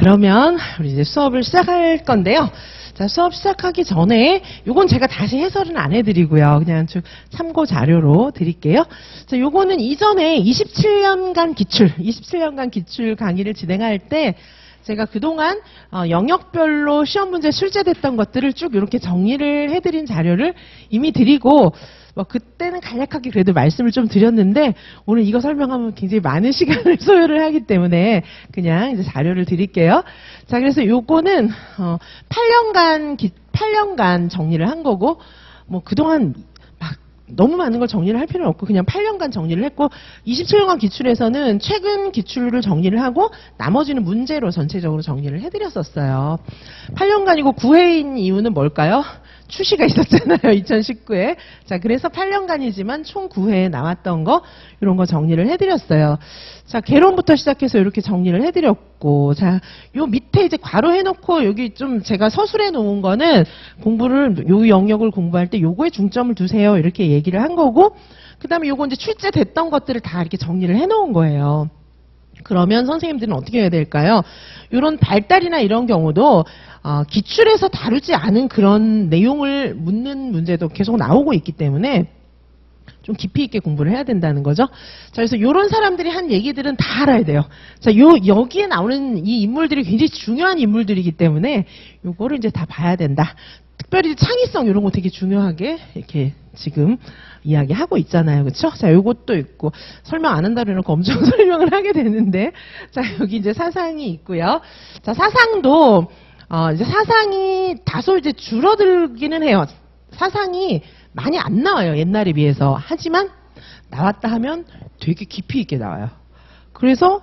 그러면 우리 이제 수업을 시작할 건데요. 자, 수업 시작하기 전에 요건 제가 다시 해설은 안 해드리고요. 그냥 좀 참고 자료로 드릴게요. 자, 요거는 이전에 27년간 기출 강의를 진행할 때 제가 그동안 영역별로 시험 문제 출제됐던 것들을 쭉 이렇게 정리를 해드린 자료를 이미 드리고 그때는 간략하게 그래도 말씀을 좀 드렸는데 오늘 이거 설명하면 굉장히 많은 시간을 소요를 하기 때문에 그냥 이제 자료를 드릴게요. 자, 그래서 요거는 8년간 정리를 한 거고 그동안 막 너무 많은 걸 정리를 할 필요는 없고 그냥 8년간 정리를 했고 27년간 기출에서는 최근 기출을 정리를 하고 나머지는 문제로 전체적으로 정리를 해드렸었어요. 8년간이고 9회인 이유는 뭘까요? 추시가 있었잖아요. 2019에. 자, 그래서 8년간이지만 총 9회에 나왔던 거 이런 거 정리를 해드렸어요. 자, 개론부터 시작해서 이렇게 정리를 해드렸고, 자, 요 밑에 이제 괄호 해놓고 여기 좀 제가 서술해 놓은 거는 공부를 요 영역을 공부할 때 요거에 중점을 두세요 이렇게 얘기를 한 거고, 그다음에 요거 이제 출제됐던 것들을 다 이렇게 정리를 해놓은 거예요. 그러면 선생님들은 어떻게 해야 될까요? 이런 발달이나 이런 경우도 기출에서 다루지 않은 그런 내용을 묻는 문제도 계속 나오고 있기 때문에 좀 깊이 있게 공부를 해야 된다는 거죠. 자, 그래서 이런 사람들이 한 얘기들은 다 알아야 돼요. 자, 여기에 나오는 이 인물들이 굉장히 중요한 인물들이기 때문에 요거를 이제 다 봐야 된다. 특별히 창의성 이런 거 되게 중요하게 이렇게 지금 이야기하고 있잖아요. 그렇죠? 자, 요것도 있고 설명 안 한다 그러놓고 엄청 설명을 하게 되는데 자, 여기 이제 사상이 있고요. 자, 사상도 이제 사상이 다소 이제 줄어들기는 해요. 사상이 많이 안 나와요. 옛날에 비해서. 하지만 나왔다 하면 되게 깊이 있게 나와요. 그래서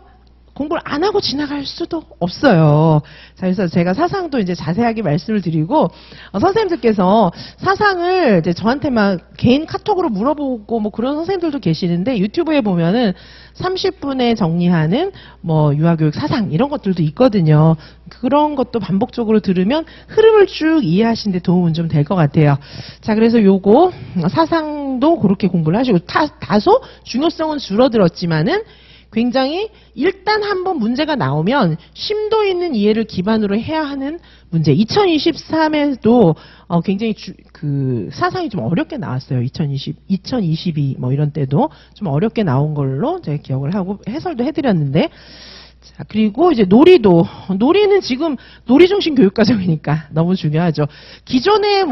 공부를 안 하고 지나갈 수도 없어요. 자, 그래서 제가 사상도 이제 자세하게 말씀을 드리고, 선생님들께서 사상을 이제 저한테 막 개인 카톡으로 물어보고 그런 선생님들도 계시는데, 유튜브에 보면은 30분에 정리하는 유아교육 사상 이런 것들도 있거든요. 그런 것도 반복적으로 들으면 흐름을 쭉 이해하시는데 도움은 좀 될 것 같아요. 자, 그래서 요거 사상도 그렇게 공부를 하시고, 다소 중요성은 줄어들었지만은 굉장히 일단 한번 문제가 나오면 심도 있는 이해를 기반으로 해야 하는 문제. 2023에도 굉장히 그 사상이 좀 어렵게 나왔어요. 2022 이런 때도 좀 어렵게 나온 걸로 제가 기억을 하고 해설도 해드렸는데. 자, 그리고 이제 놀이는 지금 놀이 중심 교육과정이니까 너무 중요하죠. 기존에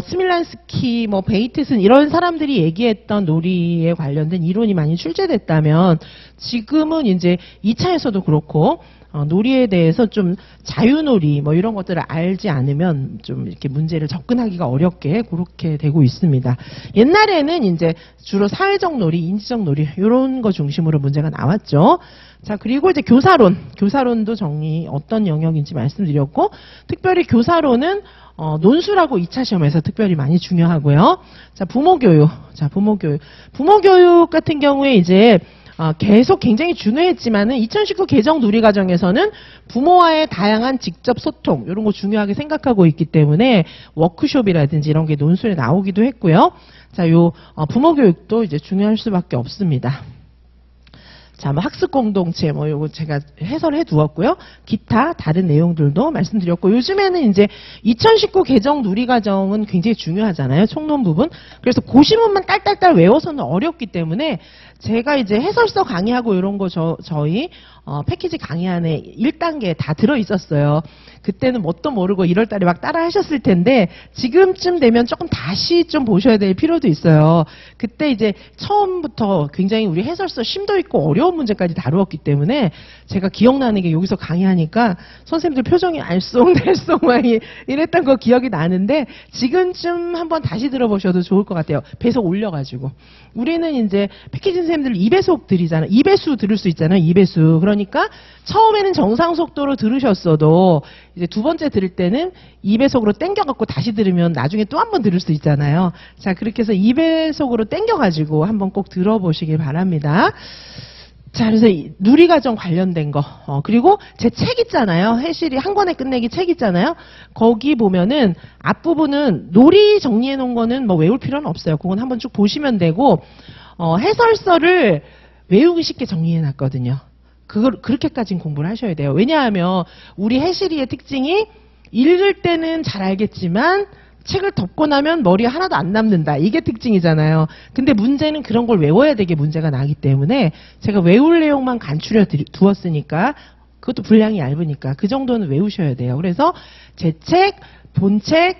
스밀란스키, 베이트슨 이런 사람들이 얘기했던 놀이에 관련된 이론이 많이 출제됐다면 지금은 이제 2차에서도 그렇고 놀이에 대해서 좀 자유놀이 이런 것들을 알지 않으면 좀 이렇게 문제를 접근하기가 어렵게 그렇게 되고 있습니다. 옛날에는 이제 주로 사회적 놀이, 인지적 놀이 이런 거 중심으로 문제가 나왔죠. 자, 그리고 이제 교사론도 어떤 영역인지 말씀드렸고, 특별히 교사론은 논술하고 2차 시험에서 특별히 많이 중요하고요. 자, 부모교육 같은 경우에 이제 계속 굉장히 중요했지만은 2019 개정 누리과정에서는 부모와의 다양한 직접 소통 이런 거 중요하게 생각하고 있기 때문에 워크숍이라든지 이런 게 논술에 나오기도 했고요. 자, 부모교육도 이제 중요할 수밖에 없습니다. 자, 학습 공동체 요거 제가 해설해 두었고요. 기타 다른 내용들도 말씀드렸고, 요즘에는 이제 2019 개정 누리과정은 굉장히 중요하잖아요. 총론 부분. 그래서 고시문만 딸딸딸 외워서는 어렵기 때문에 제가 이제 해설서 강의하고 이런 거 저희 패키지 강의 안에 1단계 다 들어 있었어요. 그때는 뭣도 모르고 1월 달에 막 따라 하셨을 텐데 지금쯤 되면 조금 다시 좀 보셔야 될 필요도 있어요. 그때 이제 처음부터 굉장히 우리 해설서 심도 있고 어려운 문제까지 다루었기 때문에 제가 기억나는 게 여기서 강의하니까 선생님들 표정이 알쏭달쏭 막 이랬던 거 기억이 나는데 지금쯤 한번 다시 들어보셔도 좋을 것 같아요. 배속 올려가지고. 우리는 이제 패키지 선생님들 2배속 드리잖아요. 2배수 들을 수 있잖아요. 2배수. 그러니까 처음에는 정상 속도로 들으셨어도 이제 두 번째 들을 때는 2배속으로 땡겨갖고 다시 들으면 나중에 또 한 번 들을 수 있잖아요. 자, 그렇게 해서 2배속으로 땡겨가지고 한번 꼭 들어보시길 바랍니다. 자, 그래서 누리과정 관련된 거, 그리고 제 책 있잖아요. 해실이 한 권에 끝내기 책 있잖아요. 거기 보면은 앞부분은 놀이 정리해 놓은 거는 외울 필요는 없어요. 그건 한번 쭉 보시면 되고, 해설서를 외우기 쉽게 정리해 놨거든요. 그렇게까지는 공부를 하셔야 돼요. 왜냐하면 우리 해시리의 특징이 읽을 때는 잘 알겠지만 책을 덮고 나면 머리에 하나도 안 남는다. 이게 특징이잖아요. 근데 문제는 그런 걸 외워야 되게 문제가 나기 때문에 제가 외울 내용만 간추려 두었으니까 그것도 분량이 얇으니까 그 정도는 외우셔야 돼요. 그래서 제 책, 본책,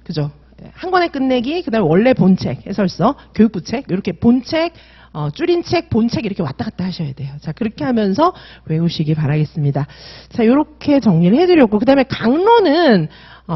그죠? 한 권에 끝내기, 그 다음에 원래 본책, 해설서, 교육부책, 이렇게 본책, 줄인 책, 본책 이렇게 왔다 갔다 하셔야 돼요. 자, 그렇게 하면서 외우시기 바라겠습니다. 자, 이렇게 정리를 해드렸고, 그 다음에 강론은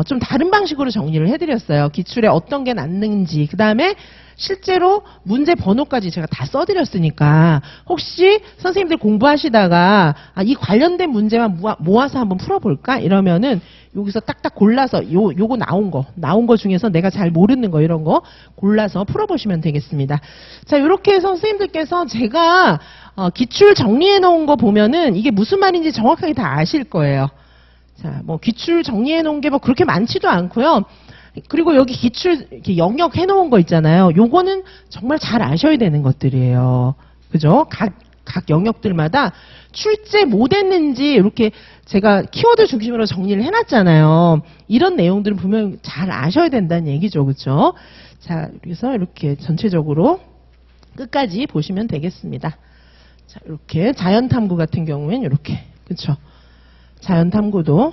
좀 다른 방식으로 정리를 해드렸어요. 기출에 어떤 게 났는지, 그 다음에 실제로 문제 번호까지 제가 다 써드렸으니까 혹시 선생님들 공부하시다가 이 관련된 문제만 모아서 한번 풀어볼까? 이러면은 여기서 딱딱 골라서 요거 나온 거 중에서 내가 잘 모르는 거 이런 거 골라서 풀어보시면 되겠습니다. 자, 이렇게 해서 선생님들께서 제가 기출 정리해 놓은 거 보면은 이게 무슨 말인지 정확하게 다 아실 거예요. 자, 뭐 기출 정리해 놓은 게 뭐 그렇게 많지도 않고요. 그리고 여기 기출 이렇게 영역 해놓은 거 있잖아요. 요거는 정말 잘 아셔야 되는 것들이에요. 그죠? 각 영역들마다 출제 못 했는지 이렇게 제가 키워드 중심으로 정리를 해놨잖아요. 이런 내용들은 분명히 잘 아셔야 된다는 얘기죠. 그죠? 자, 그래서 이렇게 전체적으로 끝까지 보시면 되겠습니다. 자, 이렇게 자연탐구 같은 경우에는 이렇게. 그쵸? 자연탐구도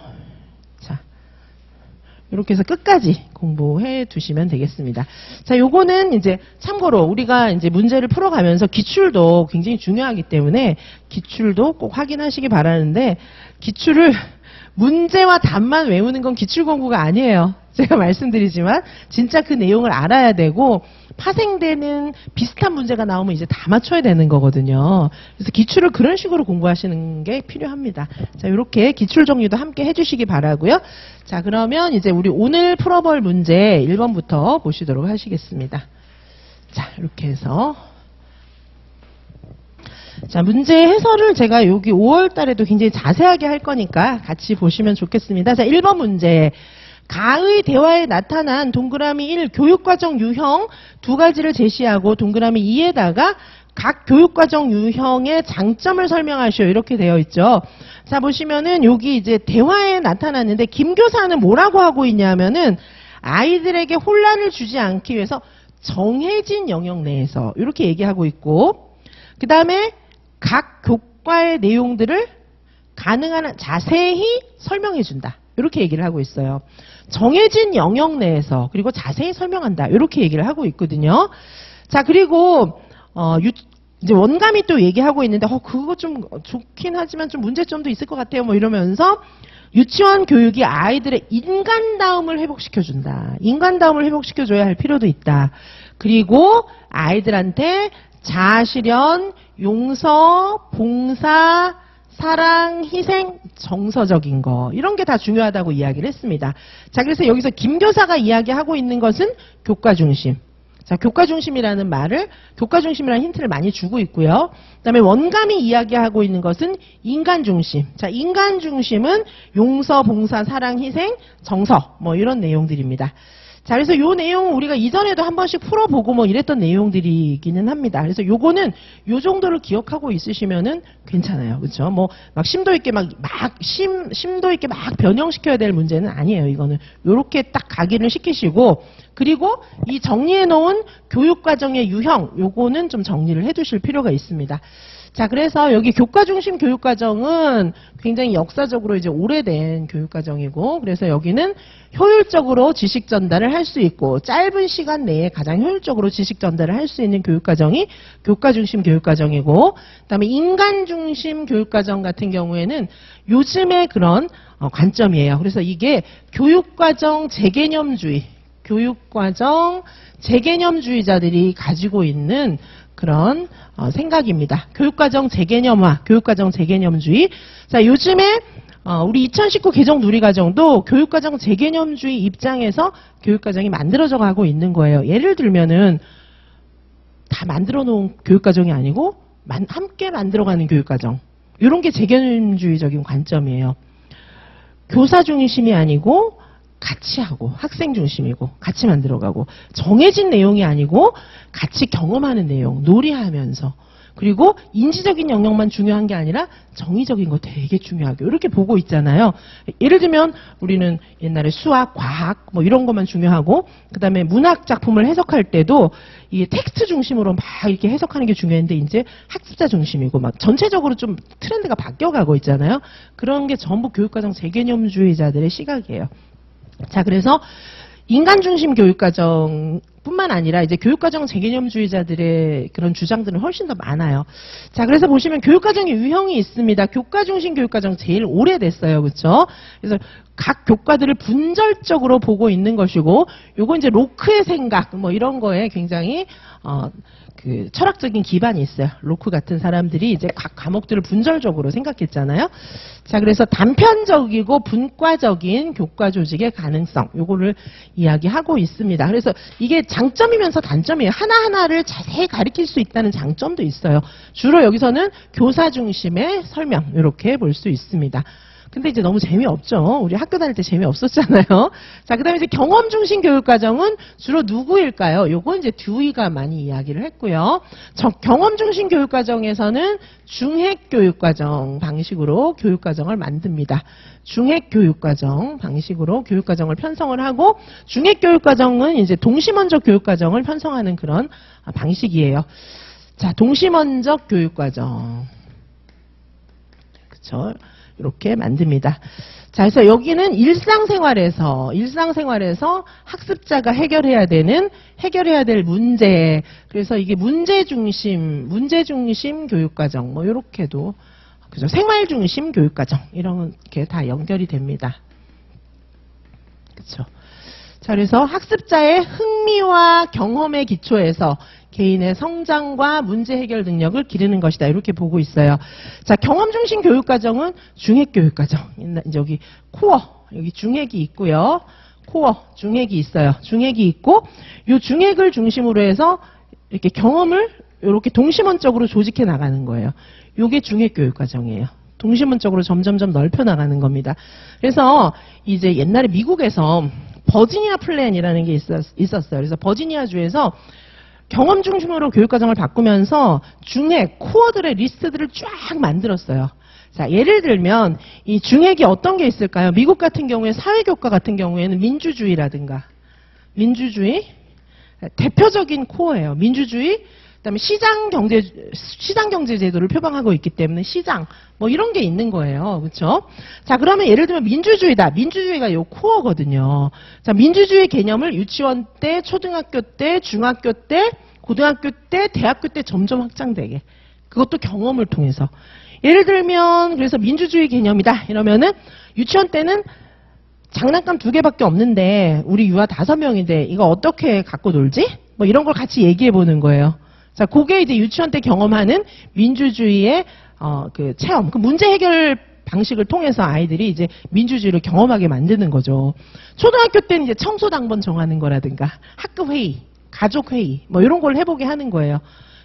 이렇게 해서 끝까지 공부해 두시면 되겠습니다. 자, 요거는 이제 참고로 우리가 이제 문제를 풀어가면서 기출도 굉장히 중요하기 때문에 기출도 꼭 확인하시기 바라는데 기출을 문제와 답만 외우는 건 기출 공부가 아니에요. 제가 말씀드리지만 진짜 그 내용을 알아야 되고 파생되는 비슷한 문제가 나오면 이제 다 맞춰야 되는 거거든요. 그래서 기출을 그런 식으로 공부하시는 게 필요합니다. 자, 이렇게 기출 정리도 함께 해주시기 바라고요. 자, 그러면 이제 우리 오늘 풀어볼 문제 1번부터 보시도록 하시겠습니다. 자, 이렇게 해서 자, 문제 해설을 제가 여기 5월 달에도 굉장히 자세하게 할 거니까 같이 보시면 좋겠습니다. 자, 1번 문제. 가의 대화에 나타난 동그라미 1 교육과정 유형 두 가지를 제시하고 동그라미 2에다가 각 교육과정 유형의 장점을 설명하시오. 이렇게 되어 있죠. 자, 보시면은 여기 이제 대화에 나타났는데 김 교사는 뭐라고 하고 있냐면은 아이들에게 혼란을 주지 않기 위해서 정해진 영역 내에서 이렇게 얘기하고 있고 그 다음에 각 교과의 내용들을 가능한 한 자세히 설명해 준다. 이렇게 얘기를 하고 있어요. 정해진 영역 내에서 그리고 자세히 설명한다. 이렇게 얘기를 하고 있거든요. 자, 그리고 이제 원감이 또 얘기하고 있는데 그거 좀 좋긴 하지만 좀 문제점도 있을 것 같아요. 뭐 이러면서 유치원 교육이 아이들의 인간다움을 회복시켜준다. 인간다움을 회복시켜줘야 할 필요도 있다. 그리고 아이들한테 자아실현, 용서, 봉사, 사랑, 희생, 정서적인 거 이런 게 다 중요하다고 이야기를 했습니다. 자, 그래서 여기서 김 교사가 이야기하고 있는 것은 교과 중심. 자, 교과 중심이라는 말을 교과 중심이라는 힌트를 많이 주고 있고요. 그다음에 원감이 이야기하고 있는 것은 인간 중심. 자, 인간 중심은 용서, 봉사, 사랑, 희생, 정서 뭐 이런 내용들입니다. 자, 그래서 요 내용은 우리가 이전에도 한 번씩 풀어보고 뭐 이랬던 내용들이기는 합니다. 그래서 요거는 요 정도를 기억하고 있으시면은 괜찮아요. 그렇죠? 뭐 막 심도 있게 심도 있게 막 변형시켜야 될 문제는 아니에요. 이거는 요렇게 딱 각인을 시키시고 그리고 이 정리해 놓은 교육과정의 유형 요거는 좀 정리를 해 두실 필요가 있습니다. 자, 그래서 여기 교과 중심 교육과정은 굉장히 역사적으로 이제 오래된 교육과정이고, 그래서 여기는 효율적으로 지식 전달을 할 수 있고, 짧은 시간 내에 가장 효율적으로 지식 전달을 할 수 있는 교육과정이 교과 중심 교육과정이고, 그다음에 인간 중심 교육과정 같은 경우에는 요즘의 그런 관점이에요. 그래서 이게 교육과정 재개념주의, 교육과정 재개념주의자들이 가지고 있는 그런 생각입니다. 교육과정 재개념화, 교육과정 재개념주의. 자, 요즘에 우리 2019 개정 누리과정도 교육과정 재개념주의 입장에서 교육과정이 만들어져 가고 있는 거예요. 예를 들면은 다 만들어 놓은 교육과정이 아니고 함께 만들어가는 교육과정. 이런 게 재개념주의적인 관점이에요. 교사 중심이 아니고 같이 하고 학생 중심이고 같이 만들어가고 정해진 내용이 아니고 같이 경험하는 내용 놀이하면서 그리고 인지적인 영역만 중요한 게 아니라 정의적인 거 되게 중요하게 이렇게 보고 있잖아요. 예를 들면 우리는 옛날에 수학, 과학 뭐 이런 것만 중요하고 그다음에 문학 작품을 해석할 때도 이 텍스트 중심으로 막 이렇게 해석하는 게 중요한데 이제 학습자 중심이고 막 전체적으로 좀 트렌드가 바뀌어가고 있잖아요. 그런 게 전부 교육과정 재개념주의자들의 시각이에요. 자, 그래서 인간 중심 교육과정뿐만 아니라 이제 교육과정 재개념주의자들의 그런 주장들은 훨씬 더 많아요. 자, 그래서 보시면 교육과정의 유형이 있습니다. 교과 중심 교육과정 제일 오래됐어요, 그렇죠? 그래서 각 교과들을 분절적으로 보고 있는 것이고, 요거 이제 로크의 생각 뭐 이런 거에 굉장히 그 철학적인 기반이 있어요. 로크 같은 사람들이 이제 각 과목들을 분절적으로 생각했잖아요. 자, 그래서 단편적이고 분과적인 교과 조직의 가능성, 요거를 이야기하고 있습니다. 그래서 이게 장점이면서 단점이에요. 하나하나를 자세히 가리킬 수 있다는 장점도 있어요. 주로 여기서는 교사 중심의 설명, 이렇게 볼 수 있습니다. 근데 이제 너무 재미없죠. 우리 학교 다닐 때 재미없었잖아요. 자, 그 다음에 이제 경험 중심 교육과정은 주로 누구일까요? 요건 이제 듀이가 많이 이야기를 했고요. 경험 중심 교육과정에서는 중핵 교육과정 방식으로 교육과정을 만듭니다. 중핵 교육과정 방식으로 교육과정을 편성을 하고, 중핵 교육과정은 이제 동시먼적 교육과정을 편성하는 그런 방식이에요. 자, 동시먼적 교육과정. 그쵸? 이렇게 만듭니다. 자, 그래서 여기는 일상생활에서 학습자가 해결해야 될 문제. 그래서 이게 문제 중심 교육과정. 뭐, 요렇게도, 그죠. 생활 중심 교육과정. 이렇게 다 연결이 됩니다. 그쵸. 자, 그래서 학습자의 흥미와 경험의 기초에서 개인의 성장과 문제 해결 능력을 기르는 것이다. 이렇게 보고 있어요. 자, 경험 중심 교육과정은 중핵 교육과정. 여기 코어, 여기 중핵이 있고요. 코어, 중핵이 있어요. 중핵이 있고, 이 중핵을 중심으로 해서 이렇게 경험을 이렇게 동시먼적으로 조직해 나가는 거예요. 이게 중핵 교육과정이에요. 동시문적으로 점점점 넓혀 나가는 겁니다. 그래서 이제 옛날에 미국에서 버지니아 플랜이라는 게 있었어요. 그래서 버지니아 주에서 경험 중심으로 교육과정을 바꾸면서 중핵, 코어들의 리스트들을 쫙 만들었어요. 자, 예를 들면 이 중핵이 어떤 게 있을까요? 미국 같은 경우에 사회교과 같은 경우에는 민주주의 대표적인 코어예요. 민주주의, 그다음에 시장경제 제도를 표방하고 있기 때문에 시장 뭐 이런 게 있는 거예요. 그렇죠? 자, 그러면 예를 들면 민주주의다. 민주주의가 요 코어거든요. 자, 민주주의 개념을 유치원 때, 초등학교 때, 중학교 때, 고등학교 때, 대학교 때 점점 확장되게. 그것도 경험을 통해서. 예를 들면 그래서 민주주의 개념이다. 이러면은 유치원 때는 장난감 2개밖에 없는데 우리 유아 5명인데 이거 어떻게 갖고 놀지? 뭐 이런 걸 같이 얘기해 보는 거예요. 자, 그게 이제 유치원 때 경험하는 민주주의의 그 체험, 그 문제 해결 방식을 통해서 아이들이 이제 민주주의를 경험하게 만드는 거죠. 초등학교 때는 이제 청소당번 정하는 거라든가 학급 회의, 가족 회의 뭐 이런 걸 해보게 하는 거예요.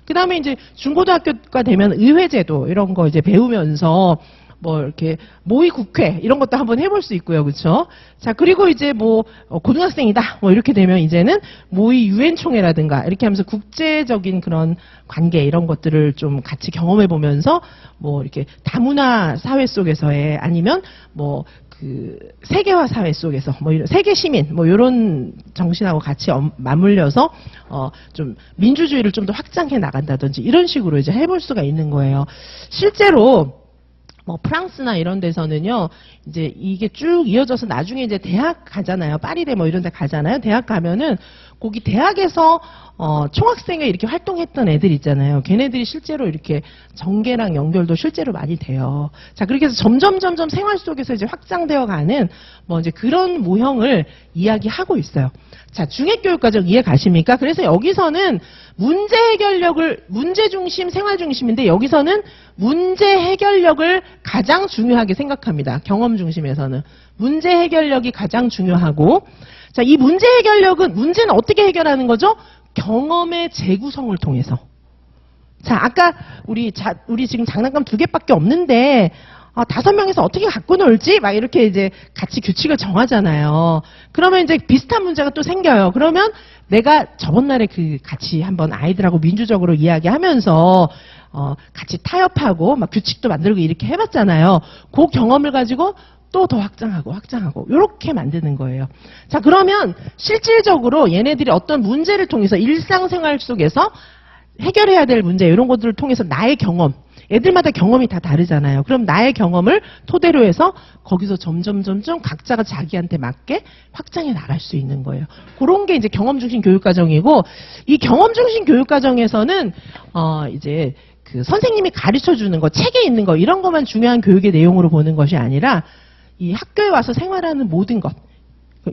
그 다음에 이제 중고등학교가 되면 의회제도 이런 거 이제 배우면서 뭐 이렇게 모의 국회 이런 것도 한번 해볼 수 있고요, 그렇죠? 자, 그리고 이제 뭐 고등학생이다 뭐 이렇게 되면 이제는 모의 유엔 총회라든가 이렇게 하면서 국제적인 그런 관계 이런 것들을 좀 같이 경험해 보면서 뭐 이렇게 다문화 사회 속에서의 아니면 뭐 그 세계화 사회 속에서 뭐 이런 세계 시민 뭐 이런 정신하고 같이 맞물려서 좀 민주주의를 좀 더 확장해 나간다든지 이런 식으로 이제 해볼 수가 있는 거예요. 실제로 뭐 프랑스나 이런 데서는요, 이제 이게 쭉 이어져서 나중에 이제 대학 가잖아요. 파리대 뭐 이런 데 가잖아요. 대학 가면은 거기 대학에서 총학생회 이렇게 활동했던 애들 있잖아요. 걔네들이 실제로 이렇게 정계랑 연결도 실제로 많이 돼요. 자, 그렇게 해서 점점 생활 속에서 이제 확장되어 가는 뭐 이제 그런 모형을 이야기하고 있어요. 자, 중핵교육과정 이해 가십니까? 그래서 여기서는 문제 해결력을, 문제 중심, 생활 중심인데 여기서는 문제 해결력을 가장 중요하게 생각합니다. 경험 중심에서는. 문제 해결력이 가장 중요하고, 자, 이 문제 해결력은, 문제는 어떻게 해결하는 거죠? 경험의 재구성을 통해서. 자, 아까 우리 지금 장난감 2개밖에 없는데, 5명에서 어떻게 갖고 놀지? 막 이렇게 이제 같이 규칙을 정하잖아요. 그러면 이제 비슷한 문제가 또 생겨요. 그러면 내가 저번 날에 같이 한번 아이들하고 민주적으로 이야기하면서 같이 타협하고 막 규칙도 만들고 이렇게 해봤잖아요. 그 경험을 가지고 또 더 확장하고 이렇게 만드는 거예요. 자, 그러면 실질적으로 얘네들이 어떤 문제를 통해서 일상생활 속에서 해결해야 될 문제 이런 것들을 통해서 나의 경험, 애들마다 경험이 다 다르잖아요. 그럼 나의 경험을 토대로 해서 거기서 점점 각자가 자기한테 맞게 확장해 나갈 수 있는 거예요. 그런 게 이제 경험 중심 교육 과정이고, 이 경험 중심 교육 과정에서는 이제 그 선생님이 가르쳐 주는 거, 책에 있는 거 이런 것만 중요한 교육의 내용으로 보는 것이 아니라 이 학교에 와서 생활하는 모든 것,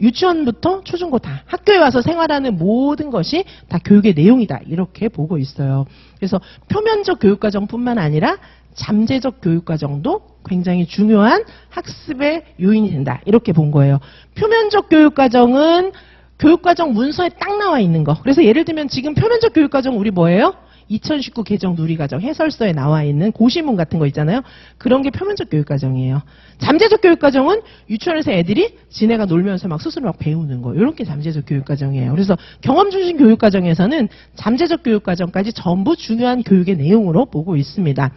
유치원부터 초중고 다 학교에 와서 생활하는 모든 것이 다 교육의 내용이다 이렇게 보고 있어요. 그래서 표면적 교육과정뿐만 아니라 잠재적 교육과정도 굉장히 중요한 학습의 요인이 된다 이렇게 본 거예요. 표면적 교육과정은 교육과정 문서에 딱 나와 있는 거. 그래서 예를 들면 지금 표면적 교육과정 우리 뭐예요? 2019 개정 누리과정 해설서에 나와 있는 고시문 같은 거 있잖아요. 그런 게 표면적 교육과정이에요. 잠재적 교육과정은 유치원에서 애들이 지네가 놀면서 막 스스로 막 배우는 거. 이런 게 잠재적 교육과정이에요. 그래서 경험 중심 교육과정에서는 잠재적 교육과정까지 전부 중요한 교육의 내용으로 보고 있습니다.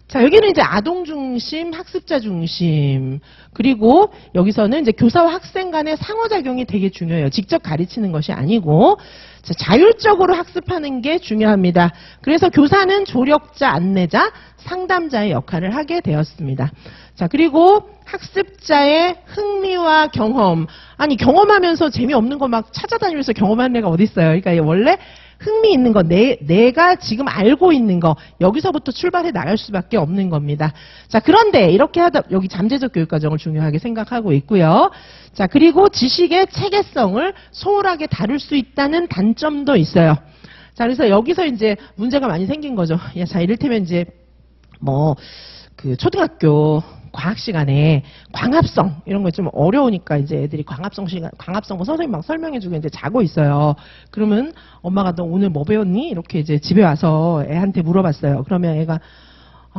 자, 여기는 이제 아동 중심, 학습자 중심, 그리고 여기서는 이제 교사와 학생 간의 상호작용이 되게 중요해요. 직접 가르치는 것이 아니고, 자, 자율적으로 학습하는 게 중요합니다. 그래서 교사는 조력자, 안내자, 상담자의 역할을 하게 되었습니다. 자, 그리고 학습자의 흥미와 경험. 아니, 경험하면서 재미없는 거 막 찾아다니면서 경험하는 애가 어디 있어요? 그러니까 원래 흥미 있는 거, 내가 지금 알고 있는 거, 여기서부터 출발해 나갈 수밖에 없는 겁니다. 자, 그런데 이렇게 하다, 여기 잠재적 교육과정을 중요하게 생각하고 있고요. 자, 그리고 지식의 체계성을 소홀하게 다룰 수 있다는 단점도 있어요. 자, 그래서 여기서 이제 문제가 많이 생긴 거죠. 자, 이를테면 이제, 초등학교 과학 시간에 광합성 이런 거 좀 어려우니까 이제 애들이 광합성 뭐 선생님 막 설명해주고 이제 자고 있어요. 그러면 엄마가 너 오늘 뭐 배웠니? 이렇게 이제 집에 와서 애한테 물어봤어요. 그러면 애가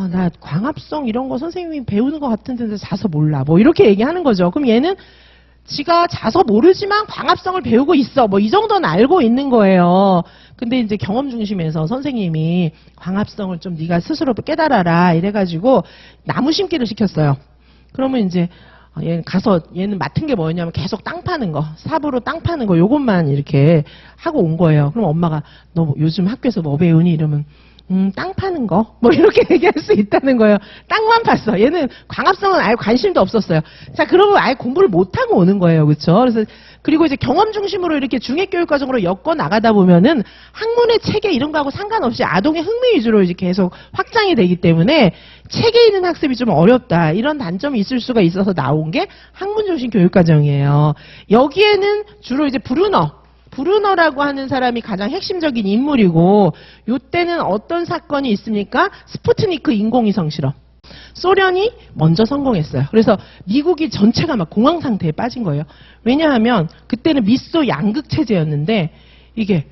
나 광합성 이런 거 선생님이 배우는 것 같은데 자서 몰라. 뭐 이렇게 얘기하는 거죠. 그럼 얘는 지가 자서 모르지만 광합성을 배우고 있어. 뭐 이 정도는 알고 있는 거예요. 근데 이제 경험 중심에서 선생님이 광합성을 좀 네가 스스로 깨달아라 이래가지고 나무 심기를 시켰어요. 그러면 이제 얘는 맡은 게 뭐였냐면 계속 땅 파는 거, 삽으로 땅 파는 거 요것만 이렇게 하고 온 거예요. 그럼 엄마가 너 요즘 학교에서 뭐 배우니? 이러면 땅 파는 거? 뭐 이렇게 얘기할 수 있다는 거예요. 땅만 팠어. 얘는 광합성은 아예 관심도 없었어요. 자, 그러면 아예 공부를 못하고 오는 거예요. 그렇죠? 그래서 그리고 이제 경험 중심으로 이렇게 중해교육과정으로 엮어 나가다 보면은 학문의 체계 이런 거하고 상관없이 아동의 흥미 위주로 이제 계속 확장이 되기 때문에 체계 있는 학습이 좀 어렵다. 이런 단점이 있을 수가 있어서 나온 게 학문 중심 교육과정이에요. 여기에는 주로 이제 브루너라고 하는 사람이 가장 핵심적인 인물이고, 요때는 어떤 사건이 있습니까? 스푸트니크 인공위성 실험. 소련이 먼저 성공했어요. 그래서 미국이 전체가 막 공황 상태에 빠진 거예요. 왜냐하면 그때는 미소 양극 체제였는데 이게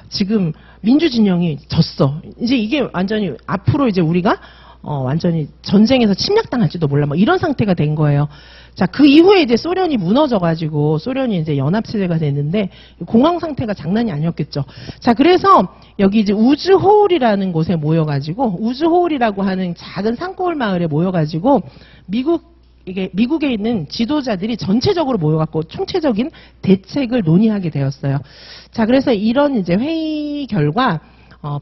지금 민주 진영이 졌어. 이제 이게 완전히 앞으로 이제 우리가 완전히 전쟁에서 침략당할지도 몰라. 뭐 이런 상태가 된 거예요. 자, 그 이후에 이제 소련이 무너져가지고 소련이 이제 연합체제가 됐는데 공황 상태가 장난이 아니었겠죠. 자, 그래서 여기 이제 우즈호울이라는 곳에 모여가지고 우즈호울이라고 하는 작은 산골 마을에 모여가지고 미국에 있는 지도자들이 전체적으로 모여갖고 총체적인 대책을 논의하게 되었어요. 자, 그래서 이런 이제 회의 결과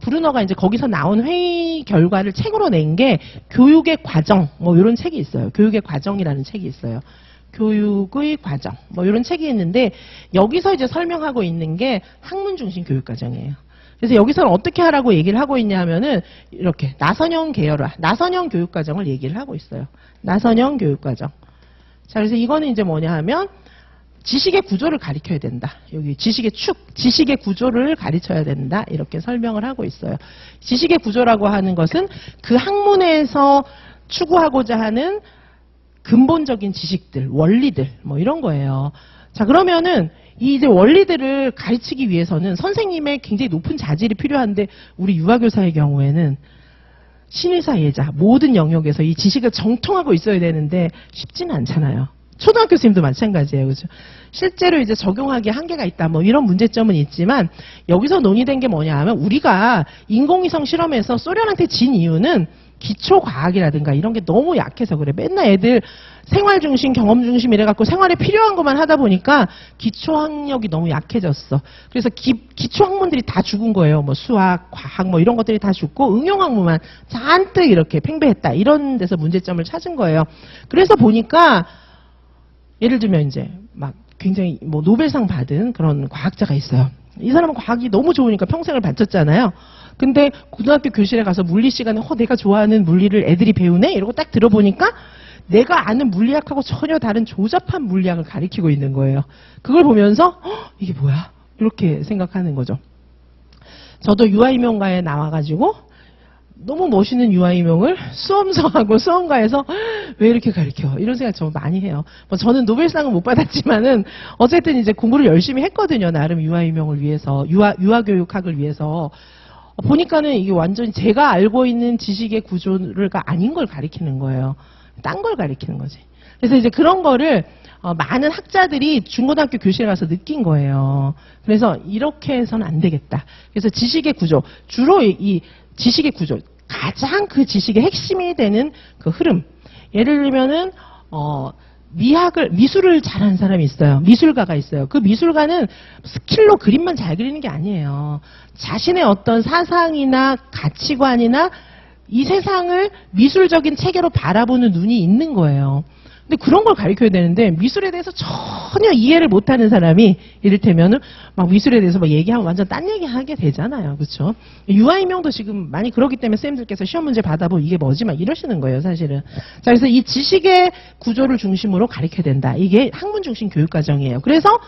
브루너가 이제 거기서 나온 회의 결과를 책으로 낸 게 교육의 과정, 뭐 이런 책이 있어요. 교육의 과정이라는 책이 있어요. 교육의 과정, 뭐 이런 책이 있는데 여기서 이제 설명하고 있는 게 학문 중심 교육 과정이에요. 그래서 여기서는 어떻게 하라고 얘기를 하고 있냐 하면은 이렇게 나선형 계열화, 나선형 교육 과정을 얘기를 하고 있어요. 나선형 교육 과정. 자, 그래서 이거는 이제 뭐냐 하면 지식의 구조를 가르쳐야 된다. 여기 지식의 축, 지식의 구조를 가르쳐야 된다. 이렇게 설명을 하고 있어요. 지식의 구조라고 하는 것은 그 학문에서 추구하고자 하는 근본적인 지식들, 원리들, 뭐 이런 거예요. 자, 그러면은 이 이제 원리들을 가르치기 위해서는 선생님의 굉장히 높은 자질이 필요한데 우리 유아교사의 경우에는 신의사 예자 모든 영역에서 이 지식을 정통하고 있어야 되는데 쉽지는 않잖아요. 초등학교 선생님도 마찬가지예요. 그죠? 실제로 이제 적용하기에 한계가 있다. 뭐 이런 문제점은 있지만 여기서 논의된 게 뭐냐 하면 우리가 인공위성 실험에서 소련한테 진 이유는 기초과학이라든가 이런 게 너무 약해서 그래. 맨날 애들 생활 중심, 경험 중심 이래갖고 생활에 필요한 것만 하다 보니까 기초학력이 너무 약해졌어. 그래서 기초학문들이 다 죽은 거예요. 뭐 수학, 과학 뭐 이런 것들이 다 죽고 응용학문만 잔뜩 이렇게 팽배했다. 이런 데서 문제점을 찾은 거예요. 그래서 보니까 예를 들면 이제 막 굉장히 뭐 노벨상 받은 그런 과학자가 있어요. 이 사람은 과학이 너무 좋으니까 평생을 바쳤잖아요. 근데 고등학교 교실에 가서 물리 시간에 내가 좋아하는 물리를 애들이 배우네? 이러고 딱 들어보니까 내가 아는 물리학하고 전혀 다른 조잡한 물리학을 가리키고 있는 거예요. 그걸 보면서 이게 뭐야? 이렇게 생각하는 거죠. 저도 유아임용가에 나와가지고 너무 멋있는 유아임용을 수험서하고 수험가에서 왜 이렇게 가르쳐? 이런 생각 좀 많이 해요. 뭐 저는 노벨상은 못 받았지만은 어쨌든 이제 공부를 열심히 했거든요. 나름 유아임용을 위해서, 유아교육학을 위해서. 보니까는 이게 완전히 제가 알고 있는 지식의 구조가 아닌 걸 가리키는 거예요. 딴 걸 가리키는 거지. 그래서 이제 그런 거를 많은 학자들이 중고등학교 교실에 가서 느낀 거예요. 그래서 이렇게 해서는 안 되겠다. 그래서 지식의 구조, 주로 이 지식의 구조, 가장 그 지식의 핵심이 되는 그 흐름. 예를 들면은 미술을 잘하는 사람이 있어요. 미술가가 있어요. 그 미술가는 스킬로 그림만 잘 그리는 게 아니에요. 자신의 어떤 사상이나 가치관이나 이 세상을 미술적인 체계로 바라보는 눈이 있는 거예요. 근데 그런 걸 가르쳐야 되는데 미술에 대해서 전혀 이해를 못하는 사람이 이를테면은 막 미술에 대해서 막 얘기하면 완전 딴 얘기하게 되잖아요, 그렇죠? 유아임용도 지금 많이 그러기 때문에 쌤들께서 시험 문제 받아보면 이게 뭐지 막 이러시는 거예요, 사실은. 자, 그래서 이 지식의 구조를 중심으로 가르쳐야 된다. 이게 학문 중심 교육과정이에요. 그래서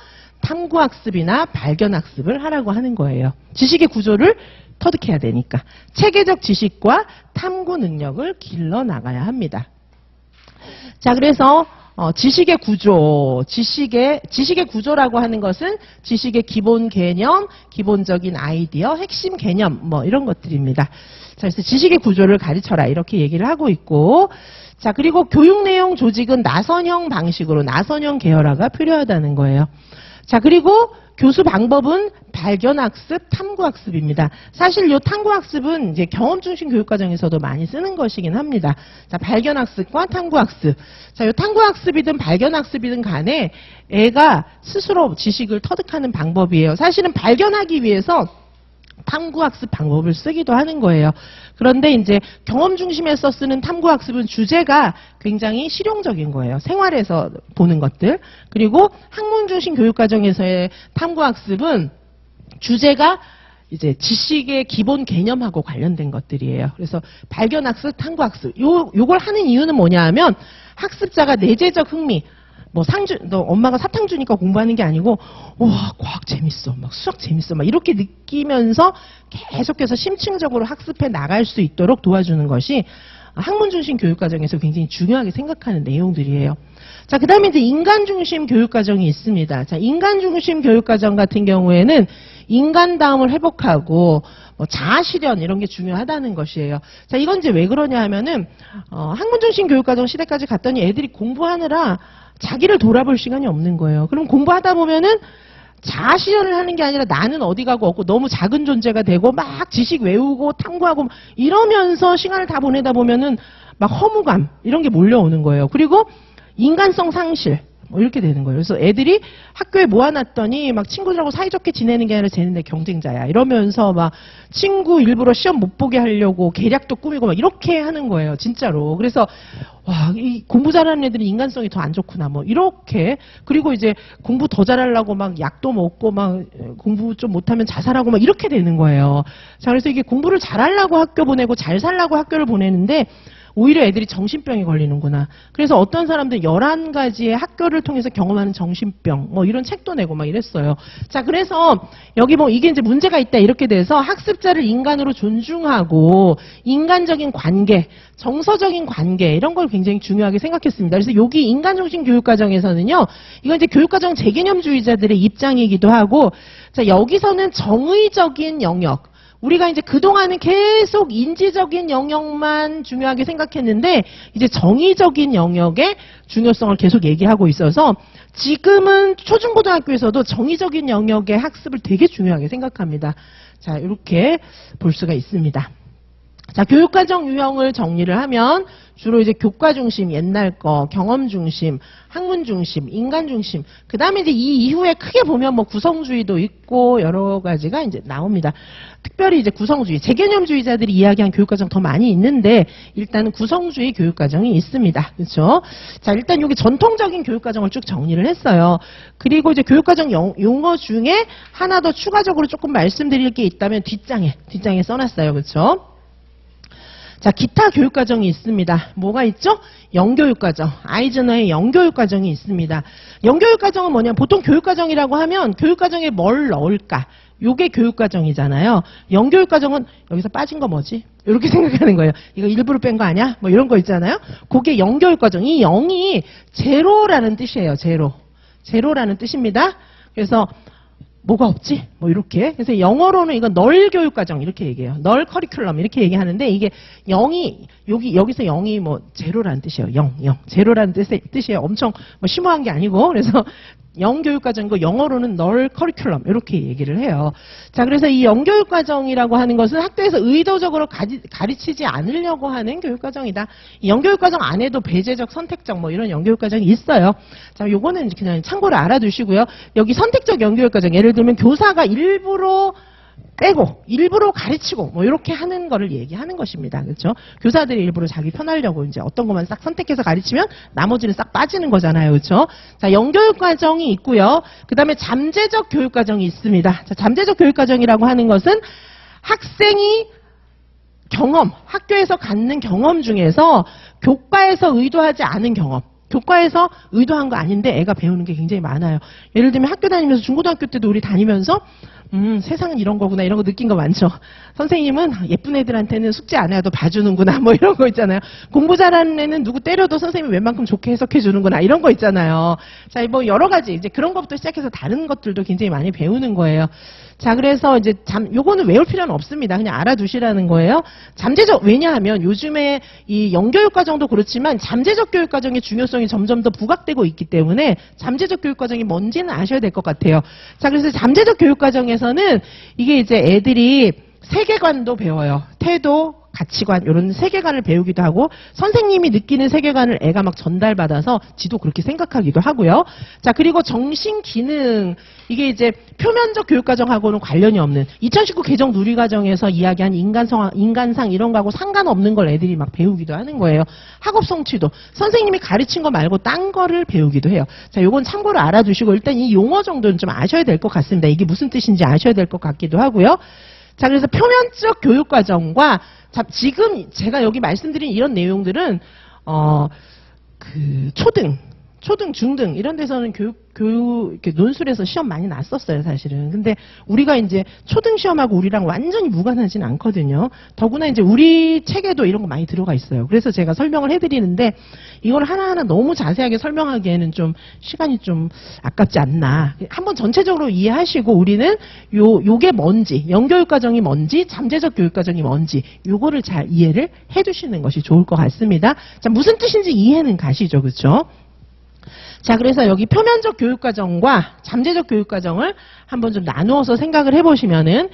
탐구학습이나 발견학습을 하라고 하는 거예요. 지식의 구조를 터득해야 되니까 체계적 지식과 탐구 능력을 길러 나가야 합니다. 자, 그래서 지식의 구조, 지식의 구조라고 하는 것은 지식의 기본 개념, 기본적인 아이디어, 핵심 개념 뭐 이런 것들입니다. 자, 그래서 지식의 구조를 가르쳐라 이렇게 얘기를 하고 있고, 자, 그리고 교육 내용 조직은 나선형 방식으로 나선형 계열화가 필요하다는 거예요. 자, 그리고 교수 방법은 발견학습, 탐구학습입니다. 사실 이 탐구학습은 이제 경험 중심 교육과정에서도 많이 쓰는 것이긴 합니다. 자, 발견학습과 탐구학습. 자, 이 탐구학습이든 발견학습이든 간에 애가 스스로 지식을 터득하는 방법이에요. 사실은 발견하기 위해서 탐구학습 방법을 쓰기도 하는 거예요. 그런데 이제 경험 중심에서 쓰는 탐구학습은 주제가 굉장히 실용적인 거예요. 생활에서 보는 것들. 그리고 학문 중심 교육과정에서의 탐구학습은 주제가 이제 지식의 기본 개념하고 관련된 것들이에요. 그래서 발견학습, 탐구학습. 요걸 하는 이유는 뭐냐 하면 학습자가 내재적 흥미, 뭐 너 엄마가 사탕 주니까 공부하는 게 아니고 와 과학 재밌어 막 수학 재밌어 막 이렇게 느끼면서 계속해서 심층적으로 학습해 나갈 수 있도록 도와주는 것이 학문 중심 교육과정에서 굉장히 중요하게 생각하는 내용들이에요. 자, 그 다음에 이제 인간 중심 교육과정이 있습니다. 자, 인간 중심 교육과정 같은 경우에는 인간다움을 회복하고 뭐 자아실현 이런 게 중요하다는 것이에요. 자, 이건 이제 왜 그러냐 하면은 학문 중심 교육과정 시대까지 갔더니 애들이 공부하느라 자기를 돌아볼 시간이 없는 거예요. 그럼 공부하다 보면은 자아실현을 하는 게 아니라 나는 어디 가고 없고 너무 작은 존재가 되고 막 지식 외우고 탐구하고 이러면서 시간을 다 보내다 보면은 막 허무감 이런 게 몰려오는 거예요. 그리고 인간성 상실 뭐 이렇게 되는 거예요. 그래서 애들이 학교에 모아놨더니 막 친구들하고 사이좋게 지내는 게 아니라 쟤는 내 경쟁자야 이러면서 막 친구 일부러 시험 못 보게 하려고 계략도 꾸미고 막 이렇게 하는 거예요. 진짜로. 그래서 와, 이 공부 잘하는 애들은 인간성이 더 안 좋구나 뭐 이렇게. 그리고 이제 공부 더 잘하려고 막 약도 먹고 막 공부 좀 못하면 자살하고 막 이렇게 되는 거예요. 자, 그래서 이게 공부를 잘하려고 학교 보내고 잘 살려고 학교를 보내는데 오히려 애들이 정신병이 걸리는구나. 그래서 어떤 사람들은 11가지의 학교를 통해서 경험하는 정신병 뭐 이런 책도 내고 막 이랬어요. 자, 그래서 여기 뭐 이게 이제 문제가 있다 이렇게 돼서 학습자를 인간으로 존중하고 인간적인 관계, 정서적인 관계 이런 걸 굉장히 중요하게 생각했습니다. 그래서 여기 인간중심 교육과정에서는요. 이건 이제 교육과정 재개념주의자들의 입장이기도 하고 자, 여기서는 정의적인 영역 우리가 이제 그동안은 계속 인지적인 영역만 중요하게 생각했는데 이제 정의적인 영역의 중요성을 계속 얘기하고 있어서 지금은 초중고등학교에서도 정의적인 영역의 학습을 되게 중요하게 생각합니다. 자, 이렇게 볼 수가 있습니다. 자, 교육과정 유형을 정리를 하면 주로 이제 교과 중심, 옛날 거, 경험 중심, 학문 중심, 인간 중심. 그 다음에 이제 이 이후에 크게 보면 뭐 구성주의도 있고 여러 가지가 이제 나옵니다. 특별히 이제 구성주의, 재개념주의자들이 이야기한 교육과정 더 많이 있는데 일단은 구성주의 교육과정이 있습니다. 그렇죠? 자, 일단 여기 전통적인 교육과정을 쭉 정리를 했어요. 그리고 이제 교육과정 용어 중에 하나 더 추가적으로 조금 말씀드릴 게 있다면 뒷장에 써놨어요. 그렇죠? 자, 기타 교육과정이 있습니다. 뭐가 있죠? 영교육과정. 아이즈너의 영교육과정이 있습니다. 영교육과정은 뭐냐? 보통 교육과정이라고 하면 교육과정에 뭘 넣을까? 요게 교육과정이잖아요. 영교육과정은 여기서 빠진 거 뭐지? 이렇게 생각하는 거예요. 이거 일부러 뺀 거 아니야? 뭐 이런 거 있잖아요. 그게 영교육과정. 이 영이 제로라는 뜻이에요. 제로라는 뜻입니다. 그래서 뭐가 없지? 뭐 이렇게. 그래서 영어로는 이건 널 교육과정 이렇게 얘기해요. 널 커리큘럼 이렇게 얘기하는데 이게 0이 여기서 0이 뭐 제로라는 뜻이에요. 0. 제로라는 뜻이에요. 엄청 뭐 심오한 게 아니고 그래서 영교육과정이고 영어로는 널 커리큘럼 이렇게 얘기를 해요. 자, 그래서 이 영교육과정이라고 하는 것은 학교에서 의도적으로 가르치지 않으려고 하는 교육과정이다. 이 영교육과정 안에도 배제적, 선택적 뭐 이런 영교육과정이 있어요. 자, 요거는 그냥 참고로 알아두시고요. 여기 선택적 영교육과정, 예를 들면 교사가 일부러 빼고 일부러 가르치고 뭐 이렇게 하는 거를 얘기하는 것입니다. 그렇죠? 교사들이 일부러 자기 편하려고 이제 어떤 것만 싹 선택해서 가르치면 나머지는 싹 빠지는 거잖아요. 그렇죠? 자, 영교육 과정이 있고요. 그다음에 잠재적 교육 과정이 있습니다. 자, 잠재적 교육 과정이라고 하는 것은 학생이 학교에서 갖는 경험 중에서 교과에서 의도하지 않은 경험, 교과에서 의도한 거 아닌데 애가 배우는 게 굉장히 많아요. 예를 들면 학교 다니면서 중고등학교 때도 우리 다니면서 세상은 이런 거구나 이런 거 느낀 거 많죠. 선생님은 예쁜 애들한테는 숙제 안 해도 봐주는구나 뭐 이런 거 있잖아요. 공부 잘하는 애는 누구 때려도 선생님이 웬만큼 좋게 해석해 주는구나 이런 거 있잖아요. 자, 뭐 여러 가지 이제 그런 것부터 시작해서 다른 것들도 굉장히 많이 배우는 거예요. 자, 그래서 이제 요거는 외울 필요는 없습니다. 그냥 알아두시라는 거예요. 잠재적, 왜냐하면 요즘에 이 영교육과정도 그렇지만 잠재적 교육과정의 중요성이 점점 더 부각되고 있기 때문에 잠재적 교육과정이 뭔지는 아셔야 될 것 같아요. 자, 그래서 잠재적 교육과정에서는 이게 이제 애들이 세계관도 배워요. 태도, 가치관 이런 세계관을 배우기도 하고 선생님이 느끼는 세계관을 애가 막 전달받아서 지도 그렇게 생각하기도 하고요. 자, 그리고 정신기능 이게 이제 표면적 교육과정하고는 관련이 없는 2019 개정 누리과정에서 이야기한 인간상 이런 거하고 상관없는 걸 애들이 막 배우기도 하는 거예요. 학업 성취도 선생님이 가르친 거 말고 딴 거를 배우기도 해요. 자, 요건 참고로 알아두시고 일단 이 용어 정도는 좀 아셔야 될 것 같습니다. 이게 무슨 뜻인지 아셔야 될 것 같기도 하고요. 자, 그래서 표면적 교육과정과 지금 제가 여기 말씀드린 이런 내용들은 초등, 중등 이런 데서는 이렇게 논술에서 시험 많이 났었어요, 사실은. 근데 우리가 이제 초등 시험하고 우리랑 완전히 무관하진 않거든요. 더구나 이제 우리 책에도 이런 거 많이 들어가 있어요. 그래서 제가 설명을 해드리는데 이걸 하나하나 너무 자세하게 설명하기에는 좀 시간이 좀 아깝지 않나. 한번 전체적으로 이해하시고 우리는 요게 뭔지, 영교육과정이 뭔지, 잠재적 교육과정이 뭔지 요거를 잘 이해를 해두시는 것이 좋을 것 같습니다. 자, 무슨 뜻인지 이해는 가시죠, 그렇죠? 자, 그래서 여기 표면적 교육과정과 잠재적 교육과정을 한번 좀 나누어서 생각을 해보시면은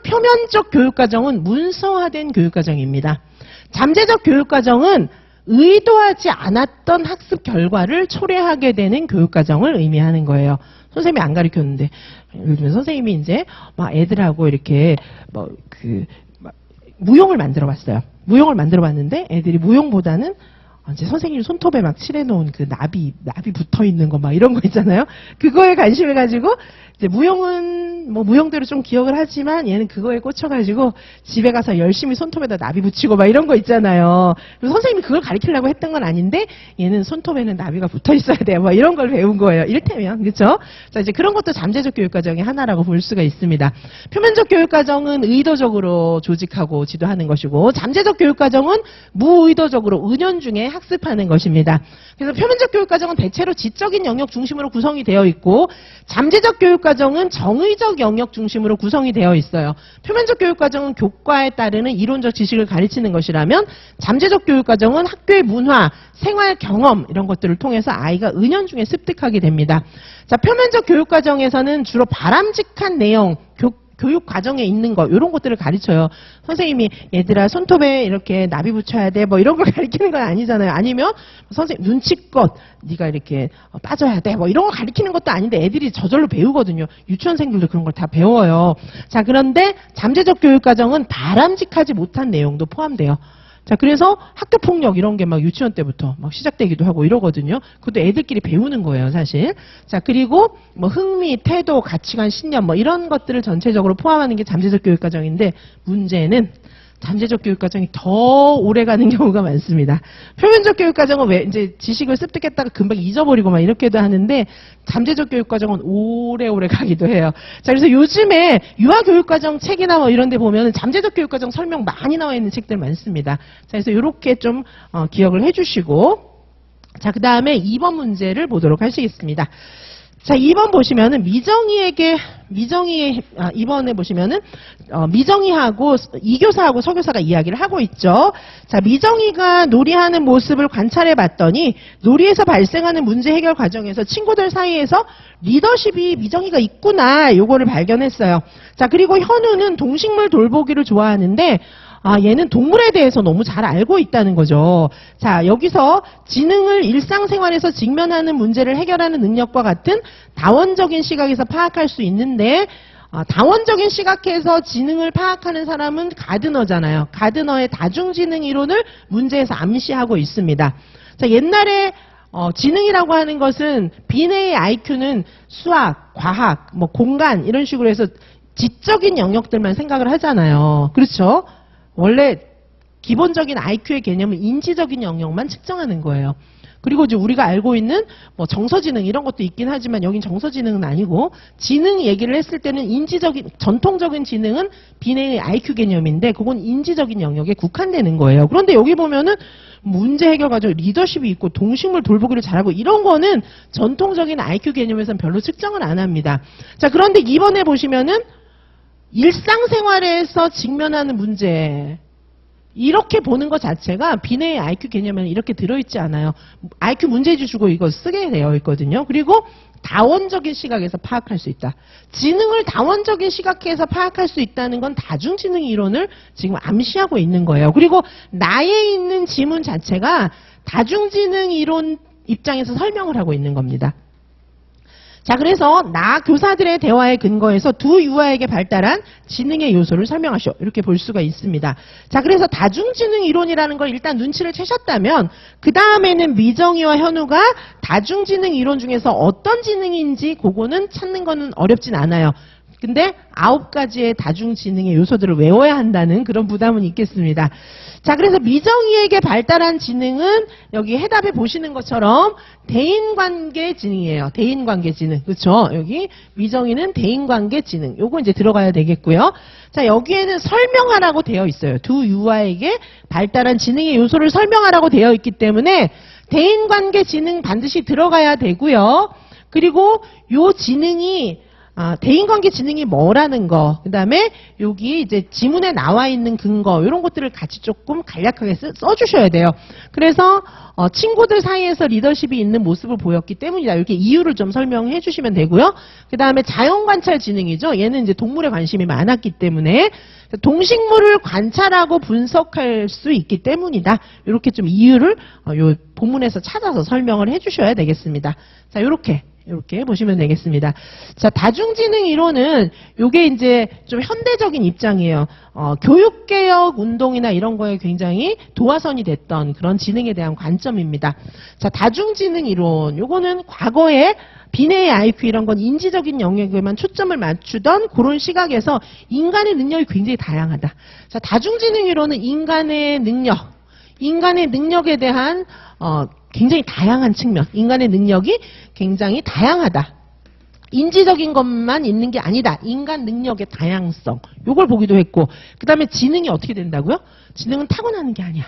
표면적 교육과정은 문서화된 교육과정입니다. 잠재적 교육과정은 의도하지 않았던 학습 결과를 초래하게 되는 교육과정을 의미하는 거예요. 선생님이 안 가르쳤는데, 예를 들면 선생님이 이제 막 애들하고 이렇게 무용을 만들어 봤어요. 무용을 만들어 봤는데 애들이 무용보다는 이제 선생님이 손톱에 막 칠해놓은 그 나비 붙어 있는 거 막 이런 거 있잖아요. 그거에 관심을 가지고 이제 무용은 뭐 무용대로 좀 기억을 하지만 얘는 그거에 꽂혀가지고 집에 가서 열심히 손톱에다 나비 붙이고 막 이런 거 있잖아요. 그래서 선생님이 그걸 가르치려고 했던 건 아닌데 얘는 손톱에는 나비가 붙어 있어야 돼요. 뭐 이런 걸 배운 거예요. 이를테면 그렇죠? 자, 이제 그런 것도 잠재적 교육과정의 하나라고 볼 수가 있습니다. 표면적 교육과정은 의도적으로 조직하고 지도하는 것이고 잠재적 교육과정은 무의도적으로 은연중에 학습하는 것입니다. 그래서 표면적 교육과정은 대체로 지적인 영역 중심으로 구성이 되어 있고 잠재적 교육과정은 정의적 영역 중심으로 구성이 되어 있어요. 표면적 교육과정은 교과에 따르는 이론적 지식을 가르치는 것이라면 잠재적 교육과정은 학교의 문화, 생활 경험 이런 것들을 통해서 아이가 은연중에 습득하게 됩니다. 자, 표면적 교육과정에서는 주로 바람직한 내용, 교육 과정에 있는 거 이런 것들을 가르쳐요. 선생님이 얘들아 손톱에 이렇게 나비 붙여야 돼 뭐 이런 걸 가르치는 건 아니잖아요. 아니면 선생님 눈치껏 네가 이렇게 빠져야 돼 뭐 이런 걸 가르치는 것도 아닌데 애들이 저절로 배우거든요. 유치원생들도 그런 걸 다 배워요. 자, 그런데 잠재적 교육 과정은 바람직하지 못한 내용도 포함돼요. 자, 그래서 학교 폭력 이런 게 막 유치원 때부터 막 시작되기도 하고 이러거든요. 그것도 애들끼리 배우는 거예요, 사실. 자, 그리고 뭐 흥미, 태도, 가치관, 신념 뭐 이런 것들을 전체적으로 포함하는 게 잠재적 교육 과정인데 문제는 잠재적 교육 과정이 더 오래 가는 경우가 많습니다. 표면적 교육 과정은 왜 이제 지식을 습득했다가 금방 잊어버리고 막 이렇게도 하는데 잠재적 교육 과정은 오래오래 가기도 해요. 자, 그래서 요즘에 유아 교육 과정 책이나 뭐 이런 데 보면 잠재적 교육 과정 설명 많이 나와 있는 책들 많습니다. 자, 그래서 이렇게 좀 기억을 해 주시고 자, 그다음에 2번 문제를 보도록 하시겠습니다. 자, 2번 보시면은 이번에 보시면은 미정이하고 이교사하고 서교사가 이야기를 하고 있죠. 자, 미정이가 놀이하는 모습을 관찰해 봤더니 놀이에서 발생하는 문제 해결 과정에서 친구들 사이에서 리더십이 미정이가 있구나 요거를 발견했어요. 자, 그리고 현우는 동식물 돌보기를 좋아하는데 얘는 동물에 대해서 너무 잘 알고 있다는 거죠. 자, 여기서 지능을 일상생활에서 직면하는 문제를 해결하는 능력과 같은 다원적인 시각에서 파악할 수 있는데 다원적인 시각에서 지능을 파악하는 사람은 가드너잖아요. 가드너의 다중지능 이론을 문제에서 암시하고 있습니다. 자, 옛날에 지능이라고 하는 것은 비내의 IQ는 수학, 과학, 뭐 공간 이런 식으로 해서 지적인 영역들만 생각을 하잖아요. 그렇죠? 원래 기본적인 IQ의 개념은 인지적인 영역만 측정하는 거예요. 그리고 이제 우리가 알고 있는 뭐 정서지능 이런 것도 있긴 하지만 여긴 정서지능은 아니고 지능 얘기를 했을 때는 인지적인 전통적인 지능은 비내의 IQ 개념인데 그건 인지적인 영역에 국한되는 거예요. 그런데 여기 보면은 문제 해결 과정 리더십이 있고 동식물 돌보기를 잘하고 이런 거는 전통적인 IQ 개념에서는 별로 측정을 안 합니다. 자, 그런데 이번에 보시면은 일상생활에서 직면하는 문제 이렇게 보는 것 자체가 비내의 IQ 개념에는 이렇게 들어있지 않아요. IQ 문제지 주고 이거 쓰게 되어 있거든요. 그리고 다원적인 시각에서 파악할 수 있다. 지능을 다원적인 시각에서 파악할 수 있다는 건 다중지능 이론을 지금 암시하고 있는 거예요. 그리고 나에 있는 지문 자체가 다중지능 이론 입장에서 설명을 하고 있는 겁니다. 자, 그래서 나 교사들의 대화에 근거해서 두 유아에게 발달한 지능의 요소를 설명하시오. 이렇게 볼 수가 있습니다. 자, 그래서 다중지능 이론이라는 걸 일단 눈치를 채셨다면 그 다음에는 미정이와 현우가 다중지능 이론 중에서 어떤 지능인지 그거는 찾는 거는 어렵진 않아요. 근데 9가지의 다중지능의 요소들을 외워야 한다는 그런 부담은 있겠습니다. 자, 그래서 미정이에게 발달한 지능은 여기 해답에 보시는 것처럼 대인관계 지능이에요. 대인관계 지능. 그렇죠? 여기 미정이는 대인관계 지능. 요거 이제 들어가야 되겠고요. 자, 여기에는 설명하라고 되어 있어요. 두 유아에게 발달한 지능의 요소를 설명하라고 되어 있기 때문에 대인관계 지능 반드시 들어가야 되고요. 그리고 요 지능이 대인관계 지능이 뭐라는 거, 그 다음에 여기 이제 지문에 나와 있는 근거, 이런 것들을 같이 조금 간략하게 써주셔야 돼요. 그래서, 친구들 사이에서 리더십이 있는 모습을 보였기 때문이다. 이렇게 이유를 좀 설명해 주시면 되고요. 그 다음에 자연관찰 지능이죠. 얘는 이제 동물에 관심이 많았기 때문에, 동식물을 관찰하고 분석할 수 있기 때문이다. 이렇게 좀 이유를, 요 본문에서 찾아서 설명을 해 주셔야 되겠습니다. 자, 이렇게 보시면 되겠습니다. 자, 다중지능 이론은 요게 이제 좀 현대적인 입장이에요. 교육개혁 운동이나 이런 거에 굉장히 도화선이 됐던 그런 지능에 대한 관점입니다. 자, 다중지능 이론. 요거는 과거에 비내의 IQ 이런 건 인지적인 영역에만 초점을 맞추던 그런 시각에서 인간의 능력이 굉장히 다양하다. 자, 다중지능 이론은 인간의 능력에 대한 굉장히 다양한 측면, 인간의 능력이 굉장히 다양하다. 인지적인 것만 있는 게 아니다. 인간 능력의 다양성. 요걸 보기도 했고, 그 다음에 지능이 어떻게 된다고요? 지능은 타고나는 게 아니야.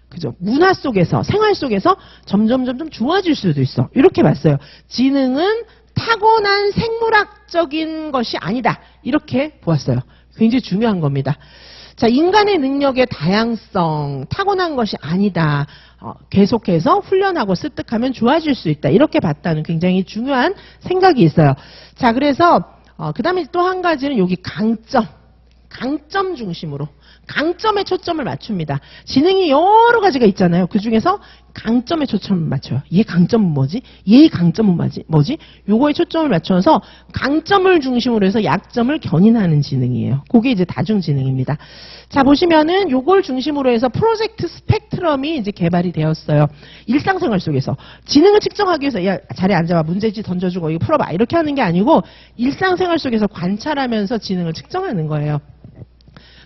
그죠? 문화 속에서, 생활 속에서 점점 좋아질 수도 있어. 이렇게 봤어요. 지능은 타고난 생물학적인 것이 아니다. 이렇게 보았어요. 굉장히 중요한 겁니다. 자, 인간의 능력의 다양성, 타고난 것이 아니다. 계속해서 훈련하고 습득하면 좋아질 수 있다. 이렇게 봤다는 굉장히 중요한 생각이 있어요. 자, 그래서 그 다음에 또 한 가지는 여기 강점 중심으로 강점에 초점을 맞춥니다. 지능이 여러 가지가 있잖아요. 그 중에서 강점에 초점을 맞춰요. 얘 강점은 뭐지? 얘의 강점은 뭐지? 요거에 초점을 맞춰서 강점을 중심으로 해서 약점을 견인하는 지능이에요. 그게 이제 다중지능입니다. 자, 보시면은 요걸 중심으로 해서 프로젝트 스펙트럼이 이제 개발이 되었어요. 일상생활 속에서. 지능을 측정하기 위해서 야, 자리에 앉아봐. 문제지 던져주고 이거 풀어봐. 이렇게 하는 게 아니고 일상생활 속에서 관찰하면서 지능을 측정하는 거예요.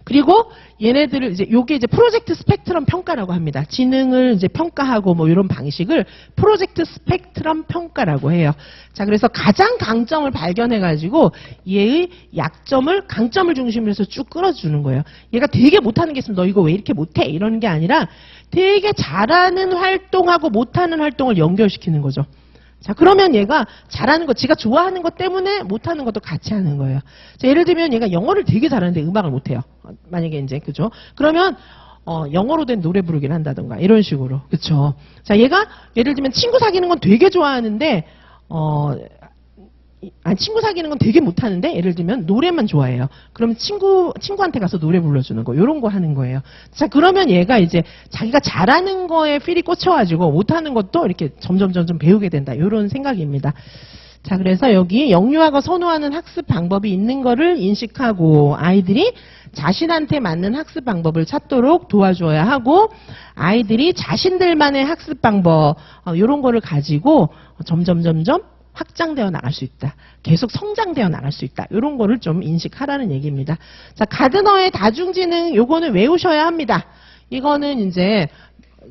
그리고 얘네들을 이제 요게 이제 프로젝트 스펙트럼 평가라고 합니다. 지능을 이제 평가하고 뭐 이런 방식을 프로젝트 스펙트럼 평가라고 해요. 자, 그래서 가장 강점을 발견해 가지고 얘의 약점을 강점을 중심으로 해서 쭉 끌어주는 거예요. 얘가 되게 못하는 게 있으면 너 이거 왜 이렇게 못해? 이러는 게 아니라 되게 잘하는 활동하고 못하는 활동을 연결시키는 거죠. 자, 그러면 얘가 잘하는 거, 지가 좋아하는 것 때문에 못하는 것도 같이 하는 거예요. 자, 예를 들면 얘가 영어를 되게 잘하는데 음악을 못해요. 만약에 이제, 그죠? 그러면, 영어로 된 노래 부르기를 한다던가, 이런 식으로. 그쵸? 자, 얘가 예를 들면 친구 사귀는 건 되게 좋아하는데, 친구 사귀는 건 되게 못하는데, 예를 들면 노래만 좋아해요. 그러면 친구한테 가서 노래 불러주는 거, 요런 거 하는 거예요. 자, 그러면 얘가 이제 자기가 잘하는 거에 필이 꽂혀가지고 못하는 것도 이렇게 점점 배우게 된다. 요런 생각입니다. 자, 그래서 여기 영유아가 선호하는 학습 방법이 있는 거를 인식하고 아이들이 자신한테 맞는 학습 방법을 찾도록 도와줘야 하고 아이들이 자신들만의 학습 방법, 요런 거를 가지고 점점 확장되어 나갈 수 있다. 계속 성장되어 나갈 수 있다. 이런 거를 좀 인식하라는 얘기입니다. 자, 가드너의 다중지능 요거는 외우셔야 합니다. 이거는 이제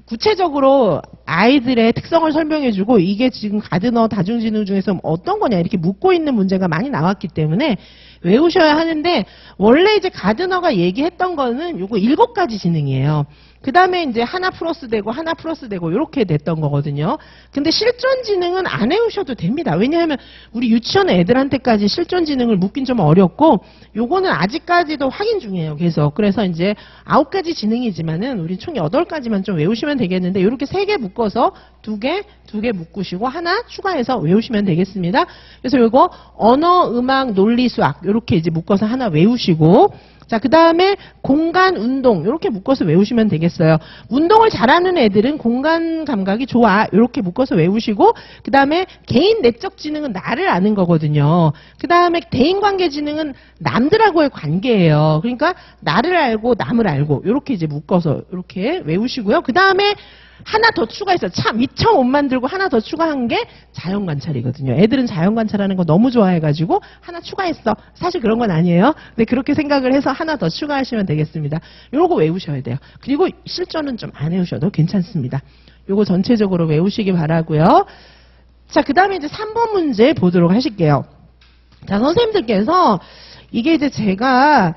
구체적으로 아이들의 특성을 설명해주고 이게 지금 가드너 다중지능 중에서 어떤 거냐 이렇게 묻고 있는 문제가 많이 나왔기 때문에 외우셔야 하는데 원래 이제 가드너가 얘기했던 거는 요거 7가지 지능이에요. 그 다음에 이제 하나 플러스 되고 이렇게 됐던 거거든요. 근데 실존 지능은 안 외우셔도 됩니다. 왜냐하면 우리 유치원 애들한테까지 실존 지능을 묻긴 좀 어렵고 요거는 아직까지도 확인 중이에요. 계속. 그래서 이제 9가지 지능이지만은 우리 총 8가지만 좀 외우시면 되겠는데 이렇게 3개 묶어서 2개 묶으시고 하나 추가해서 외우시면 되겠습니다. 그래서 요거 언어, 음악, 논리, 수학 이렇게 이제 묶어서 하나 외우시고 자, 그 다음에 공간, 운동 이렇게 묶어서 외우시면 되겠어요. 운동을 잘하는 애들은 공간 감각이 좋아 이렇게 묶어서 외우시고 그 다음에 개인 내적 지능은 나를 아는 거거든요. 그 다음에 대인관계 지능은 남들하고의 관계예요. 그러니까 나를 알고 남을 알고 이렇게 이제 묶어서 이렇게 외우시고요. 그 다음에 하나 더 추가했어요. 참 미처 못 만들고 하나 더 추가한 게 자연관찰이거든요. 애들은 자연관찰하는 거 너무 좋아해가지고 하나 추가했어. 사실 그런 건 아니에요. 근데 그렇게 생각을 해서 하나 더 추가하시면 되겠습니다. 요거 외우셔야 돼요. 그리고 실전은 좀 안 외우셔도 괜찮습니다. 요거 전체적으로 외우시기 바라고요. 자, 그 다음에 이제 3번 문제 보도록 하실게요. 자, 선생님들께서 이게 이제 제가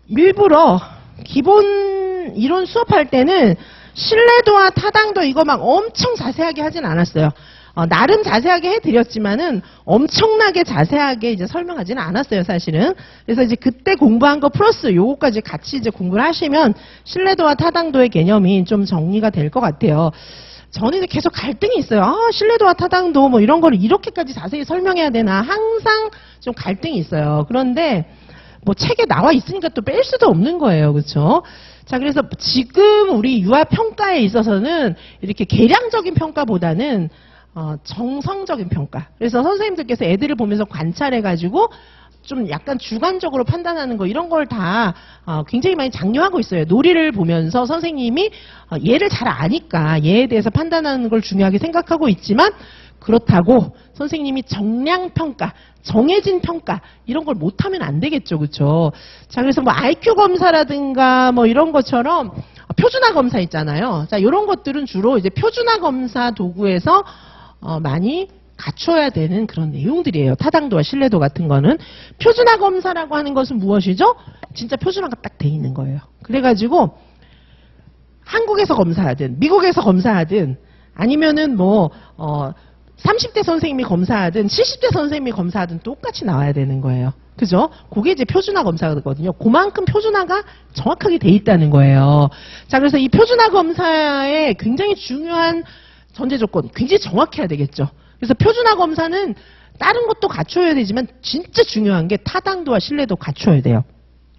일부러 기본 이론 수업할 때는 신뢰도와 타당도 이거 막 엄청 자세하게 하진 않았어요. 나름 자세하게 해드렸지만은 엄청나게 자세하게 이제 설명하지는 않았어요, 사실은. 그래서 이제 그때 공부한 거 플러스 요거까지 같이 이제 공부를 하시면 신뢰도와 타당도의 개념이 좀 정리가 될 것 같아요. 저는 이제 계속 갈등이 있어요. 신뢰도와 타당도 뭐 이런 거를 이렇게까지 자세히 설명해야 되나 항상 좀 갈등이 있어요. 그런데 뭐 책에 나와 있으니까 또 뺄 수도 없는 거예요, 그렇죠? 자, 그래서 지금 우리 유아 평가에 있어서는 이렇게 계량적인 평가보다는 정성적인 평가. 그래서 선생님들께서 애들을 보면서 관찰해가지고 좀 약간 주관적으로 판단하는 거 이런 걸 다 굉장히 많이 장려하고 있어요. 놀이를 보면서 선생님이 얘를 잘 아니까 얘에 대해서 판단하는 걸 중요하게 생각하고 있지만 그렇다고 선생님이 정량평가, 정해진 평가 이런 걸 못하면 안 되겠죠. 그렇죠? 자, 그래서 뭐 IQ 검사라든가 뭐 이런 것처럼 표준화 검사 있잖아요. 자, 이런 것들은 주로 이제 표준화 검사 도구에서 많이 갖춰야 되는 그런 내용들이에요. 타당도와 신뢰도 같은 거는. 표준화 검사라고 하는 것은 무엇이죠? 진짜 표준화가 딱 돼 있는 거예요. 그래가지고 한국에서 검사하든 미국에서 검사하든 아니면은 뭐 30대 선생님이 검사하든 70대 선생님이 검사하든 똑같이 나와야 되는 거예요. 그죠? 그게 이제 표준화 검사거든요. 그만큼 표준화가 정확하게 돼 있다는 거예요. 자, 그래서 이 표준화 검사의 굉장히 중요한 전제 조건, 굉장히 정확해야 되겠죠. 그래서 표준화 검사는 다른 것도 갖춰야 되지만 진짜 중요한 게 타당도와 신뢰도 갖춰야 돼요.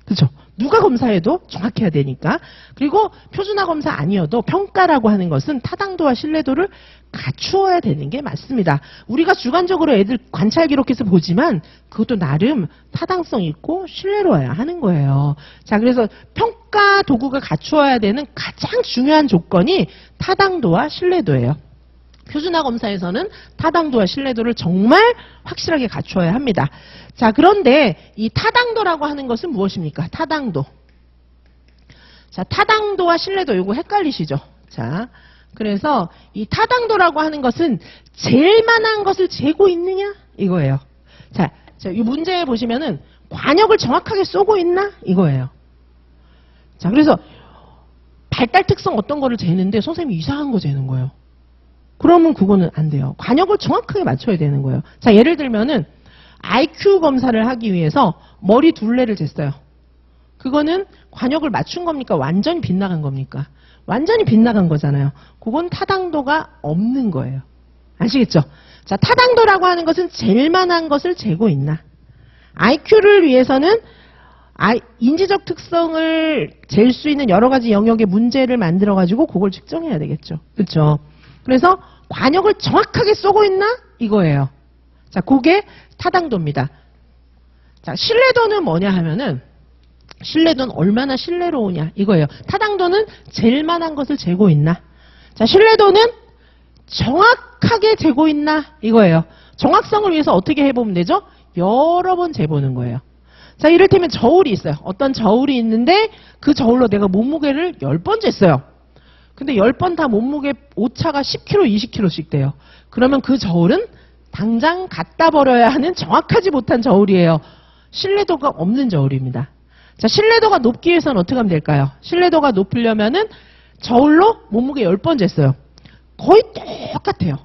그죠? 누가 검사해도 정확해야 되니까. 그리고 표준화 검사 아니어도 평가라고 하는 것은 타당도와 신뢰도를 갖추어야 되는 게 맞습니다. 우리가 주관적으로 애들 관찰 기록해서 보지만 그것도 나름 타당성 있고 신뢰로워야 하는 거예요. 자, 그래서 평가 도구가 갖추어야 되는 가장 중요한 조건이 타당도와 신뢰도예요. 표준화 검사에서는 타당도와 신뢰도를 정말 확실하게 갖추어야 합니다. 자, 그런데 이 타당도라고 하는 것은 무엇입니까? 타당도. 자, 타당도와 신뢰도 이거 헷갈리시죠? 자, 그래서 이 타당도라고 하는 것은 제일 만한 것을 재고 있느냐? 이거예요. 자, 이 문제 보시면은 관역을 정확하게 쏘고 있나? 이거예요. 자, 그래서 발달 특성 어떤 거를 재는데 선생님이 이상한 거 재는 거예요. 그러면 그거는 안 돼요. 관역을 정확하게 맞춰야 되는 거예요. 자, 예를 들면은 IQ 검사를 하기 위해서 머리 둘레를 쟀어요. 그거는 관역을 맞춘 겁니까? 완전히 빗나간 겁니까? 완전히 빗나간 거잖아요. 그건 타당도가 없는 거예요. 아시겠죠? 자, 타당도라고 하는 것은 잴 만한 것을 재고 있나? IQ를 위해서는 인지적 특성을 잴 수 있는 여러 가지 영역의 문제를 만들어가지고 그걸 측정해야 되겠죠. 그렇죠? 그래서 관역을 정확하게 쏘고 있나? 이거예요. 자, 그게 타당도입니다. 자, 신뢰도는 뭐냐 하면은 신뢰도는 얼마나 신뢰로우냐 이거예요. 타당도는 잴 만한 것을 재고 있나? 자, 신뢰도는 정확하게 재고 있나? 이거예요. 정확성을 위해서 어떻게 해보면 되죠? 여러 번 재보는 거예요. 자, 이를테면 저울이 있어요. 어떤 저울이 있는데 그 저울로 내가 몸무게를 10번 쟀어요. 근데 10번 다 몸무게 오차가 10kg, 20kg씩 돼요. 그러면 그 저울은 당장 갖다 버려야 하는 정확하지 못한 저울이에요. 신뢰도가 없는 저울입니다. 자, 신뢰도가 높기 위해서는 어떻게 하면 될까요? 신뢰도가 높으려면은 저울로 몸무게 10번 쟀어요. 거의 똑같아요.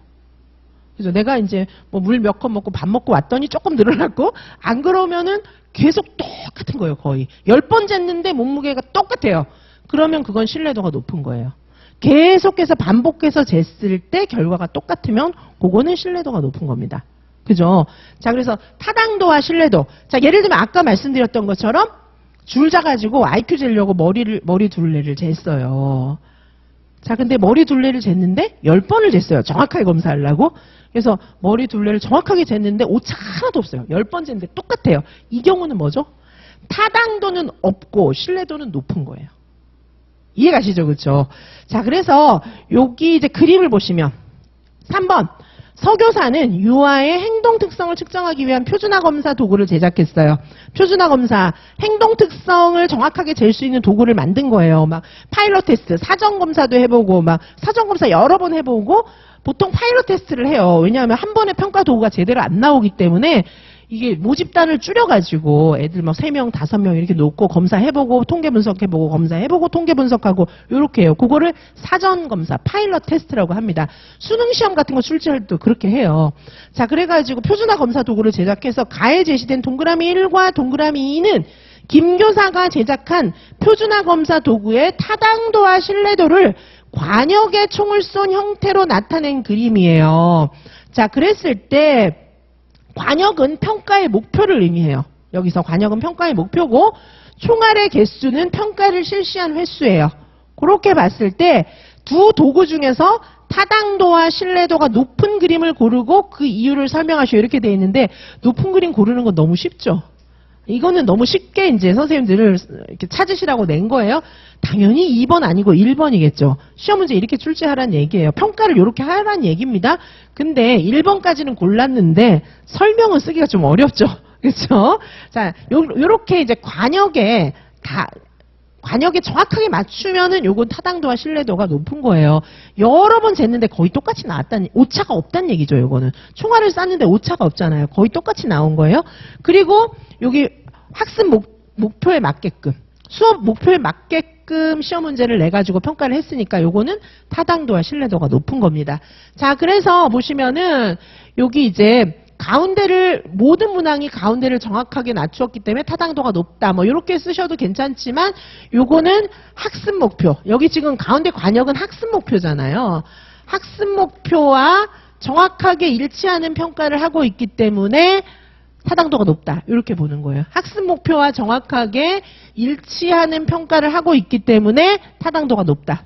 그래서 내가 이제 뭐 물 몇 컵 먹고 밥 먹고 왔더니 조금 늘어났고 안 그러면은 계속 똑같은 거예요, 거의. 10번 쟀는데 몸무게가 똑같아요. 그러면 그건 신뢰도가 높은 거예요. 계속해서 반복해서 쟀을 때 결과가 똑같으면 그거는 신뢰도가 높은 겁니다. 그죠? 자, 그래서 타당도와 신뢰도. 자, 예를 들면 아까 말씀드렸던 것처럼 줄 자가지고 IQ 재려고 머리 둘레를 쟀어요. 자, 근데 머리 둘레를 쟀는데 10번을 쟀어요. 정확하게 검사하려고. 그래서 머리 둘레를 정확하게 쟀는데 오차가 하나도 없어요. 10번 쟀는데 똑같아요. 이 경우는 뭐죠? 타당도는 없고 신뢰도는 높은 거예요. 이해가시죠? 그렇죠? 자, 그래서 여기 이제 그림을 보시면 3번 서교사는 유아의 행동 특성을 측정하기 위한 표준화 검사 도구를 제작했어요. 표준화 검사, 행동 특성을 정확하게 잴 수 있는 도구를 만든 거예요. 막 파일럿 테스트, 사전 검사도 해보고 막 사전 검사 여러 번 해보고 보통 파일럿 테스트를 해요. 왜냐하면 한 번에 평가 도구가 제대로 안 나오기 때문에 이게 모집단을 줄여가지고 애들 막 3명, 5명 이렇게 놓고 검사해보고 통계 분석해보고 검사해보고 통계 분석하고 이렇게 해요. 그거를 사전 검사, 파일럿 테스트라고 합니다. 수능 시험 같은 거 출제할 때도 그렇게 해요. 자, 그래가지고 표준화 검사 도구를 제작해서 가에 제시된 동그라미 1과 동그라미 2는 김 교사가 제작한 표준화 검사 도구의 타당도와 신뢰도를 관역의 총을 쏜 형태로 나타낸 그림이에요. 자, 그랬을 때 관역은 평가의 목표를 의미해요. 여기서 관역은 평가의 목표고 총알의 개수는 평가를 실시한 횟수예요. 그렇게 봤을 때 두 도구 중에서 타당도와 신뢰도가 높은 그림을 고르고 그 이유를 설명하시오 이렇게 돼 있는데 높은 그림 고르는 건 너무 쉽죠. 이거는 너무 쉽게 이제 선생님들을 이렇게 찾으시라고 낸 거예요. 당연히 2번 아니고 1번이겠죠. 시험 문제 이렇게 출제하라는 얘기예요. 평가를 이렇게 하라는 얘기입니다. 근데 1번까지는 골랐는데 설명은 쓰기가 좀 어렵죠. 그렇죠? 자, 요렇게 이제 관역에 정확하게 맞추면은 요건 타당도와 신뢰도가 높은 거예요. 여러 번 쟀는데 거의 똑같이 나왔다는, 오차가 없다는 얘기죠, 요거는. 총알을 쐈는데 오차가 없잖아요. 거의 똑같이 나온 거예요. 그리고 여기 학습 목표에 맞게끔, 수업 목표에 맞게끔 되게끔 시험 문제를 내가지고 평가를 했으니까 요거는 타당도와 신뢰도가 높은 겁니다. 자, 그래서 보시면은 여기 이제 가운데를 모든 문항이 가운데를 정확하게 낮추었기 때문에 타당도가 높다. 뭐 이렇게 쓰셔도 괜찮지만 요거는 학습 목표. 여기 지금 가운데 관역은 학습 목표잖아요. 학습 목표와 정확하게 일치하는 평가를 하고 있기 때문에 타당도가 높다. 이렇게 보는 거예요. 학습 목표와 정확하게 일치하는 평가를 하고 있기 때문에 타당도가 높다.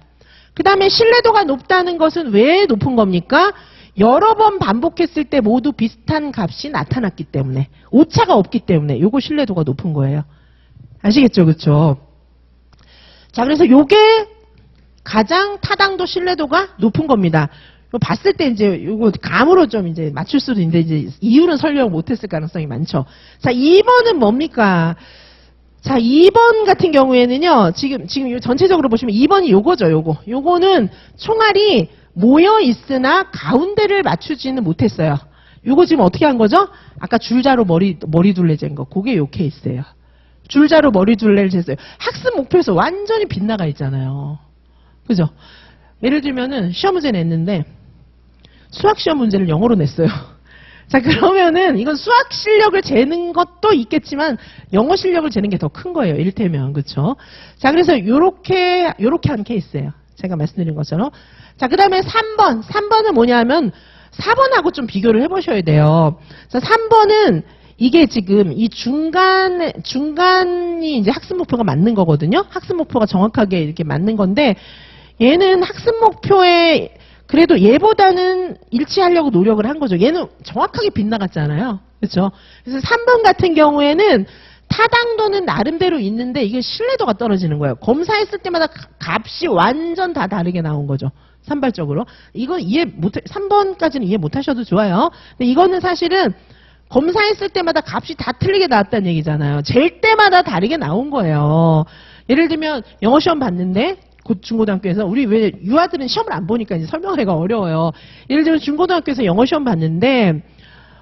그 다음에 신뢰도가 높다는 것은 왜 높은 겁니까? 여러 번 반복했을 때 모두 비슷한 값이 나타났기 때문에, 오차가 없기 때문에 요거 신뢰도가 높은 거예요. 아시겠죠? 그렇죠? 자, 그래서 요게 가장 타당도 신뢰도가 높은 겁니다. 봤을 때 이제 요거 감으로 좀 이제 맞출 수도 있는데 이제 이유는 설명 못했을 가능성이 많죠. 자, 2번은 뭡니까? 자, 2번 같은 경우에는요, 지금 전체적으로 보시면 2번이 요거죠, 요거. 요거는 총알이 모여 있으나 가운데를 맞추지는 못했어요. 요거 지금 어떻게 한 거죠? 아까 줄자로 머리 둘레 잰 거. 그게 요 케이스예요. 줄자로 머리 둘레를 쟀어요. 학습 목표에서 완전히 빗나가 있잖아요. 그죠? 예를 들면은 시험 문제 냈는데 수학 시험 문제를 영어로 냈어요. 자, 그러면은 이건 수학 실력을 재는 것도 있겠지만 영어 실력을 재는 게 더 큰 거예요. 이를테면. 그렇죠? 자, 그래서 요렇게 한 케이스예요. 제가 말씀드린 것처럼. 자, 그 다음에 3번. 3번은 뭐냐면 4번하고 좀 비교를 해보셔야 돼요. 자, 3번은 이게 지금 이 중간이 이제 학습 목표가 맞는 거거든요. 학습 목표가 정확하게 이렇게 맞는 건데 얘는 학습 목표에 그래도 얘보다는 일치하려고 노력을 한 거죠. 얘는 정확하게 빗나갔잖아요. 그렇죠? 그래서 3번 같은 경우에는 타당도는 나름대로 있는데 이게 신뢰도가 떨어지는 거예요. 검사했을 때마다 값이 완전 다 다르게 나온 거죠. 산발적으로. 이거 3번까지는 이해 못 하셔도 좋아요. 근데 이거는 사실은 검사했을 때마다 값이 다 틀리게 나왔다는 얘기잖아요. 잴 때마다 다르게 나온 거예요. 예를 들면 영어 시험 봤는데 중고등학교에서 우리 왜 유아들은 시험을 안 보니까 이제 설명하기가 어려워요. 예를 들면 중고등학교에서 영어 시험 봤는데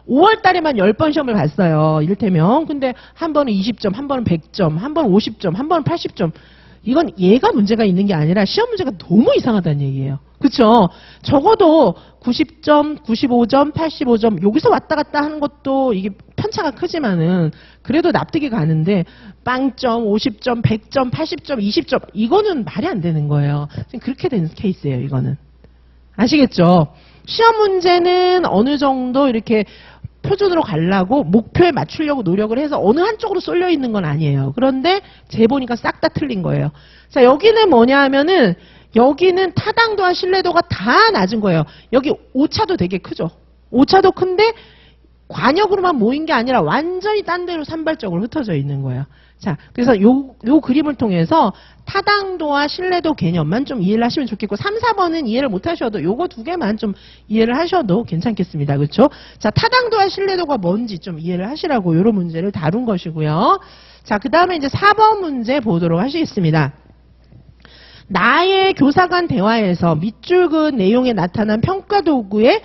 5월 달에만 10번 시험을 봤어요. 이를테면. 근데 한 번은 20점, 한 번은 100점, 한 번은 50점, 한 번은 80점. 이건 얘가 문제가 있는 게 아니라 시험 문제가 너무 이상하다는 얘기예요. 그쵸? 적어도 90점, 95점, 85점 여기서 왔다 갔다 하는 것도 이게 편차가 크지만은 그래도 납득이 가는데 빵점, 50점, 100점, 80점, 20점 이거는 말이 안 되는 거예요. 지금 그렇게 된 케이스예요. 이거는. 아시겠죠? 시험 문제는 어느 정도 이렇게 표준으로 가려고 목표에 맞추려고 노력을 해서 어느 한쪽으로 쏠려 있는 건 아니에요. 그런데 재보니까 싹 다 틀린 거예요. 자, 여기는 뭐냐 하면은 여기는 타당도와 신뢰도가 다 낮은 거예요. 여기 오차도 되게 크죠. 오차도 큰데 관역으로만 모인 게 아니라 완전히 딴 데로 산발적으로 흩어져 있는 거예요. 자, 그래서 요 그림을 통해서 타당도와 신뢰도 개념만 좀 이해를 하시면 좋겠고 3, 4번은 이해를 못 하셔도 요거 두 개만 좀 이해를 하셔도 괜찮겠습니다. 그렇죠? 자, 타당도와 신뢰도가 뭔지 좀 이해를 하시라고 요런 문제를 다룬 것이고요. 자, 그 다음에 이제 4번 문제 보도록 하시겠습니다. 나의 교사 간 대화에서 밑줄 그은 내용에 나타난 평가도구의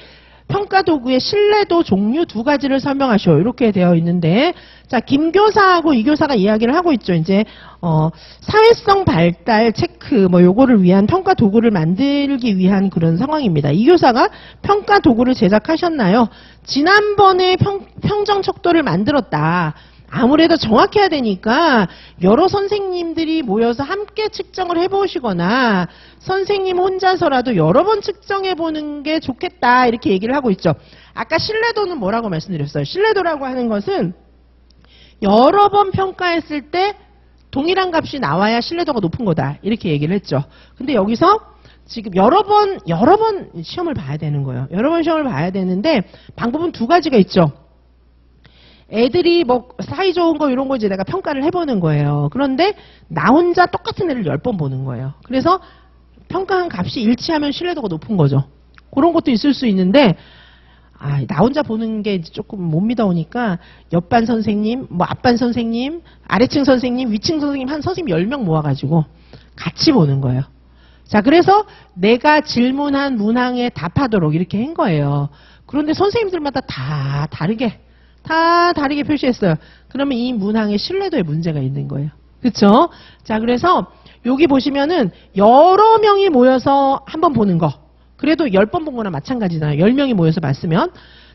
신뢰도 종류 두 가지를 설명하시오. 이렇게 되어 있는데, 자, 김 교사하고 이 교사가 이야기를 하고 있죠. 이제, 사회성 발달 체크, 요거를 위한 평가 도구를 만들기 위한 그런 상황입니다. 이 교사가 평가 도구를 제작하셨나요? 지난번에 평정 척도를 만들었다. 아무래도 정확해야 되니까 여러 선생님들이 모여서 함께 측정을 해보시거나 선생님 혼자서라도 여러 번 측정해보는 게 좋겠다 이렇게 얘기를 하고 있죠. 아까 신뢰도는 뭐라고 말씀드렸어요? 신뢰도라고 하는 것은 여러 번 평가했을 때 동일한 값이 나와야 신뢰도가 높은 거다 이렇게 얘기를 했죠. 근데 여기서 지금 여러 번 시험을 봐야 되는 거예요. 여러 번 시험을 봐야 되는데 방법은 두 가지가 있죠. 애들이 사이좋은 거 이런 거 이제 내가 평가를 해보는 거예요. 그런데 나 혼자 똑같은 애를 10번 보는 거예요. 그래서 평가한 값이 일치하면 신뢰도가 높은 거죠. 그런 것도 있을 수 있는데 나 혼자 보는 게 조금 못 믿어오니까 옆반 선생님, 앞반 선생님, 아래층 선생님, 위층 선생님 한 선생님 10명 모아가지고 같이 보는 거예요. 자, 그래서 내가 질문한 문항에 답하도록 이렇게 한 거예요. 그런데 선생님들마다 다 다르게 표시했어요. 그러면 이 문항의 신뢰도에 문제가 있는 거예요. 그렇죠? 자, 그래서 여기 보시면은 여러 명이 모여서 한번 보는 거. 그래도 10번 본 거나 마찬가지잖아요. 10명이 모여서 봤으면.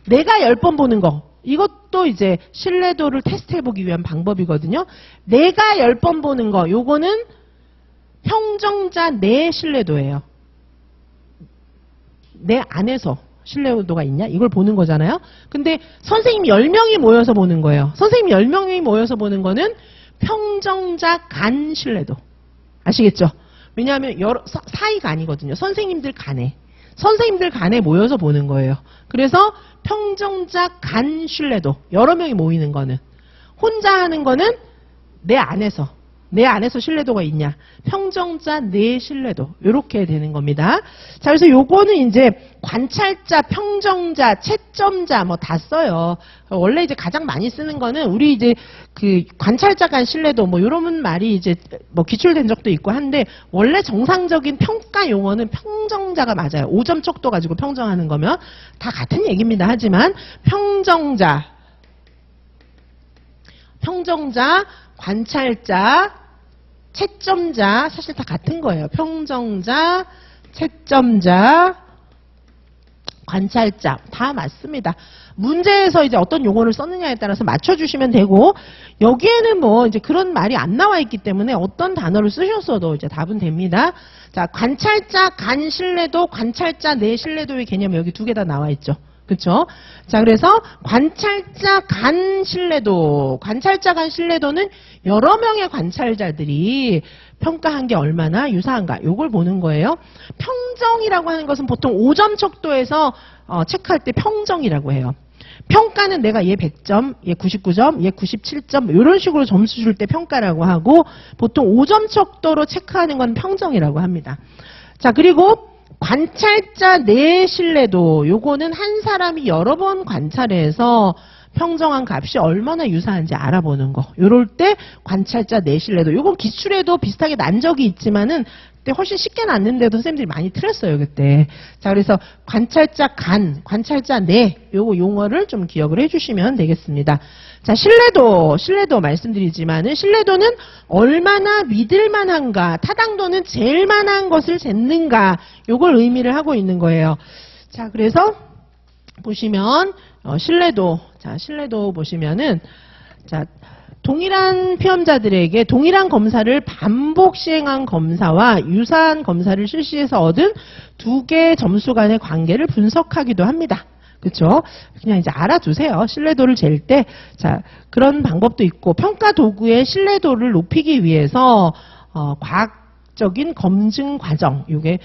내가 10번 보는 거. 이것도 이제 신뢰도를 테스트해보기 위한 방법이거든요. 내가 10번 보는 거. 요거는 평정자 내 신뢰도예요. 내 안에서 신뢰도가 있냐? 이걸 보는 거잖아요. 근데 선생님 10명이 모여서 보는 거예요. 선생님 10명이 모여서 보는 거는 평정자 간 신뢰도. 아시겠죠? 왜냐하면 사이가 아니거든요. 선생님들 간에. 선생님들 간에 모여서 보는 거예요. 그래서 평정자 간 신뢰도. 여러 명이 모이는 거는. 혼자 하는 거는 내 안에서 신뢰도가 있냐. 평정자 내 신뢰도. 이렇게 되는 겁니다. 자, 그래서 요거는 이제 관찰자, 평정자, 채점자 뭐 다 써요. 원래 이제 가장 많이 쓰는 거는 우리 이제 그 관찰자 간 신뢰도 뭐 요런 말이 이제 뭐 기출된 적도 있고 한데 원래 정상적인 평가 용어는 평정자가 맞아요. 5점 척도 가지고 평정하는 거면 다 같은 얘기입니다. 하지만 평정자, 관찰자, 채점자 사실 다 같은 거예요. 평정자, 채점자, 관찰자 다 맞습니다. 문제에서 이제 어떤 용어를 썼느냐에 따라서 맞춰주시면 되고 여기에는 뭐 이제 그런 말이 안 나와 있기 때문에 어떤 단어를 쓰셨어도 이제 답은 됩니다. 자, 관찰자 간 신뢰도, 관찰자 내 신뢰도의 개념이 여기 두 개 다 나와 있죠. 그렇죠? 자, 그래서 관찰자 간 신뢰도는 여러 명의 관찰자들이 평가한 게 얼마나 유사한가 요걸 보는 거예요. 평정이라고 하는 것은 보통 5점 척도에서 체크할 때 평정이라고 해요. 평가는 내가 얘 100점, 얘 99점, 얘 97점 이런 식으로 점수 줄 때 평가라고 하고 보통 5점 척도로 체크하는 건 평정이라고 합니다. 자, 그리고 관찰자 내 신뢰도 요거는 한 사람이 여러 번 관찰해서 평정한 값이 얼마나 유사한지 알아보는 거. 요럴 때 관찰자 내 신뢰도. 요건 기출에도 비슷하게 난 적이 있지만은 그때 훨씬 쉽게 났는데도 선생님들이 많이 틀렸어요, 그때. 자, 그래서 관찰자 간, 관찰자 내 요거 용어를 좀 기억을 해주시면 되겠습니다. 자, 신뢰도 말씀드리지만은 신뢰도는 얼마나 믿을만한가, 타당도는 제일 만한 것을 쟀는가, 요걸 의미를 하고 있는 거예요. 자, 그래서 보시면 신뢰도 보시면은 자, 동일한 피험자들에게 동일한 검사를 반복 시행한 검사와 유사한 검사를 실시해서 얻은 두 개의 점수 간의 관계를 분석하기도 합니다. 그렇죠? 그냥 이제 알아두세요. 신뢰도를 잴 때, 자, 그런 방법도 있고 평가 도구의 신뢰도를 높이기 위해서 과학적인 검증 과정, 이게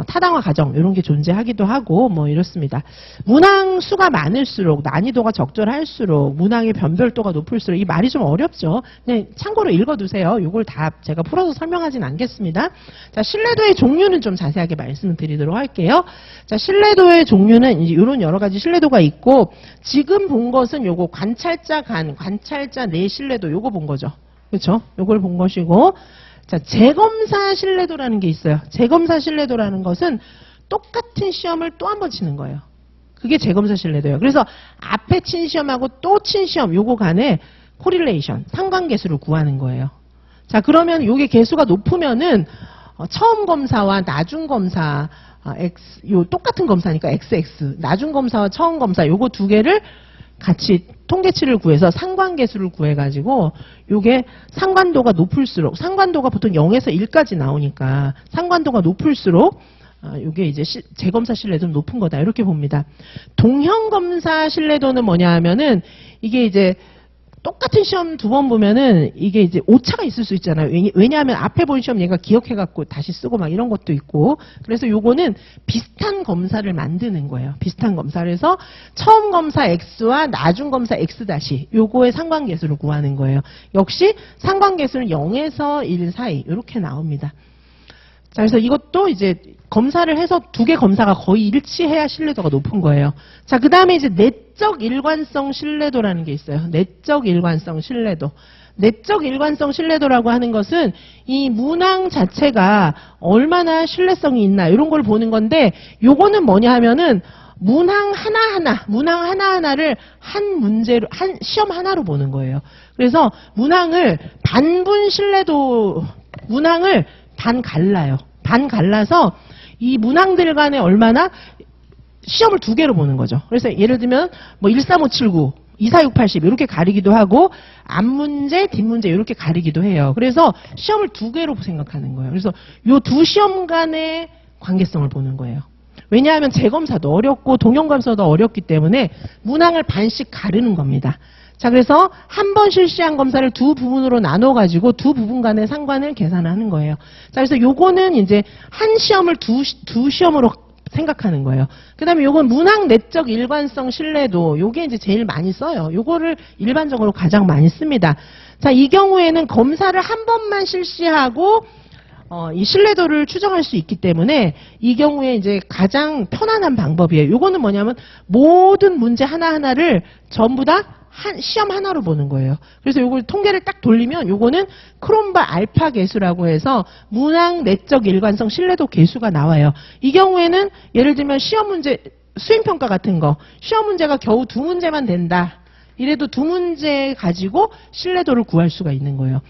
타당화 과정 이런 게 존재하기도 하고 뭐 이렇습니다. 문항 수가 많을수록 난이도가 적절할수록 문항의 변별도가 높을수록 이 말이 좀 어렵죠. 그냥 참고로 읽어두세요. 이걸 다 제가 풀어서 설명하진 않겠습니다. 자, 신뢰도의 종류는 좀 자세하게 말씀을 드리도록 할게요. 자, 신뢰도의 종류는 이제 이런 여러 가지 신뢰도가 있고 지금 본 것은 요거 관찰자 간, 관찰자 내 신뢰도 요거 본 거죠. 그렇죠? 요걸 본 것이고 자, 재검사 신뢰도라는 게 있어요. 재검사 신뢰도라는 것은 똑같은 시험을 또 한 번 치는 거예요. 그게 재검사 신뢰도예요. 그래서 앞에 친 시험하고 또 친 시험 요거 간에 코릴레이션, 상관계수를 구하는 거예요. 자, 그러면 요게 개수가 높으면은 처음 검사와 나중 검사 X, 요 똑같은 검사니까 XX, 나중 검사와 처음 검사 요거 두 개를 같이 통계치를 구해서 상관계수를 구해가지고 요게 상관도가 높을수록 상관도가 보통 0에서 1까지 나오니까 상관도가 높을수록 요게 이제 재검사 신뢰도는 높은 거다 이렇게 봅니다. 동형검사 신뢰도는 뭐냐 하면은 이게 이제 똑같은 시험 두 번 보면은 이게 이제 오차가 있을 수 있잖아요. 왜냐하면 앞에 본 시험 얘가 기억해갖고 다시 쓰고 막 이런 것도 있고. 그래서 요거는 비슷한 검사를 만드는 거예요. 비슷한 검사. 그래서 처음 검사 X와 나중 검사 X 다시 요거의 상관계수를 구하는 거예요. 역시 상관계수는 0에서 1 사이 이렇게 나옵니다. 자, 그래서 이것도 이제 검사를 해서 두 개 검사가 거의 일치해야 신뢰도가 높은 거예요. 자, 그 다음에 이제 내적 일관성 신뢰도라는 게 있어요. 내적 일관성 신뢰도. 내적 일관성 신뢰도라고 하는 것은 이 문항 자체가 얼마나 신뢰성이 있나 이런 걸 보는 건데 요거는 뭐냐 하면은 문항 하나하나를 한 문제로, 한 시험 하나로 보는 거예요. 그래서 문항을 단분 신뢰도, 문항을 반 갈라요. 반 갈라서 이 문항들 간에 얼마나 시험을 두 개로 보는 거죠. 그래서 예를 들면 뭐 13579, 24680 이렇게 가리기도 하고 앞문제, 뒷문제 이렇게 가리기도 해요. 그래서 시험을 두 개로 생각하는 거예요. 그래서 요 두 시험 간의 관계성을 보는 거예요. 왜냐하면 재검사도 어렵고 동영검사도 어렵기 때문에 문항을 반씩 가르는 겁니다. 자, 그래서 한 번 실시한 검사를 두 부분으로 나눠가지고 두 부분 간의 상관을 계산하는 거예요. 자, 그래서 요거는 이제 한 시험을 두 시험으로 생각하는 거예요. 그 다음에 요건 문항 내적 일관성 신뢰도, 요게 이제 제일 많이 써요. 요거를 일반적으로 가장 많이 씁니다. 자, 이 경우에는 검사를 한 번만 실시하고 이 신뢰도를 추정할 수 있기 때문에 이 경우에 이제 가장 편안한 방법이에요. 요거는 뭐냐면 모든 문제 하나하나를 전부 다 시험 하나로 보는 거예요. 그래서 요걸 통계를 딱 돌리면 요거는 크롬바 알파 계수라고 해서 문항 내적 일관성 신뢰도 계수가 나와요. 이 경우에는 예를 들면 시험 문제, 수행평가 같은 거, 시험 문제가 겨우 두 문제만 된다. 이래도 두 문제 가지고 신뢰도를 구할 수가 있는 거예요.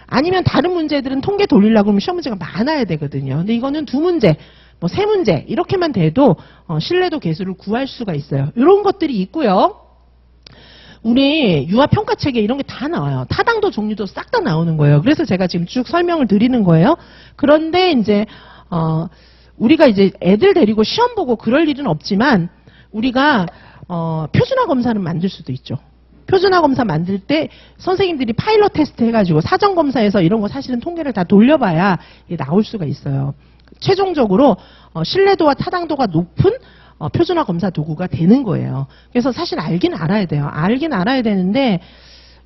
아니면 다른 문제들은 통계 돌리려고 하면 시험 문제가 많아야 되거든요. 근데 이거는 두 문제, 뭐 세 문제 이렇게만 돼도 신뢰도 계수를 구할 수가 있어요. 이런 것들이 있고요. 우리 유아평가책에 이런 게 다 나와요. 타당도 종류도 싹 다 나오는 거예요. 그래서 제가 지금 쭉 설명을 드리는 거예요. 그런데 이제 우리가 이제 애들 데리고 시험 보고 그럴 일은 없지만 우리가 표준화 검사는 만들 수도 있죠. 표준화 검사 만들 때 선생님들이 파일럿 테스트 해가지고 사전 검사에서 이런 거 사실은 통계를 다 돌려봐야 이게 나올 수가 있어요. 최종적으로 신뢰도와 타당도가 높은 표준화 검사 도구가 되는 거예요. 그래서 사실 알긴 알아야 돼요. 알긴 알아야 되는데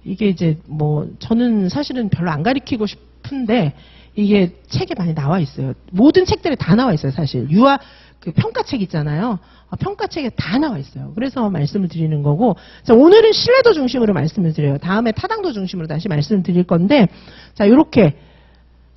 이게 이제 뭐 저는 사실은 별로 안 가르치고 싶은데 이게 책에 많이 나와 있어요. 모든 책들에 다 나와 있어요. 사실 유아 그 평가책 있잖아요. 평가책에 다 나와 있어요. 그래서 말씀을 드리는 거고, 자, 오늘은 신뢰도 중심으로 말씀을 드려요. 다음에 타당도 중심으로 다시 말씀을 드릴 건데, 자, 요렇게.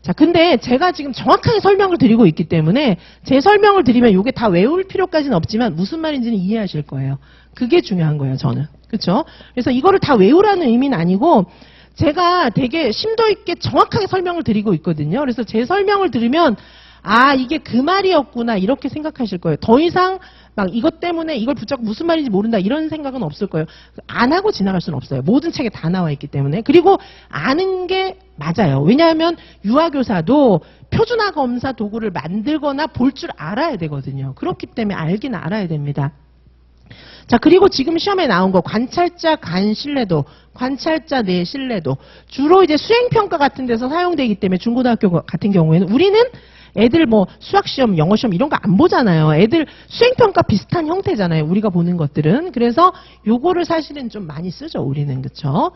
자, 근데 제가 지금 정확하게 설명을 드리고 있기 때문에 제 설명을 드리면 이게 다 외울 필요까지는 없지만 무슨 말인지는 이해하실 거예요. 그게 중요한 거예요, 저는. 그렇죠? 그래서 이거를 다 외우라는 의미는 아니고 제가 되게 심도 있게 정확하게 설명을 드리고 있거든요. 그래서 제 설명을 들으면 아, 이게 그 말이었구나 이렇게 생각하실 거예요. 더 이상 막 이것 때문에 이걸 붙잡고 무슨 말인지 모른다 이런 생각은 없을 거예요. 안 하고 지나갈 수는 없어요. 모든 책에 다 나와 있기 때문에. 그리고 아는 게 맞아요. 왜냐하면 유아교사도 표준화 검사 도구를 만들거나 볼 줄 알아야 되거든요. 그렇기 때문에 알긴 알아야 됩니다. 자, 그리고 지금 시험에 나온 거 관찰자 간 신뢰도, 관찰자 내 신뢰도 주로 이제 수행평가 같은 데서 사용되기 때문에 중고등학교 같은 경우에는 우리는 애들 뭐 수학시험, 영어시험 이런 거 안 보잖아요. 애들 수행평가 비슷한 형태잖아요. 우리가 보는 것들은. 그래서 요거를 사실은 좀 많이 쓰죠. 우리는. 그쵸?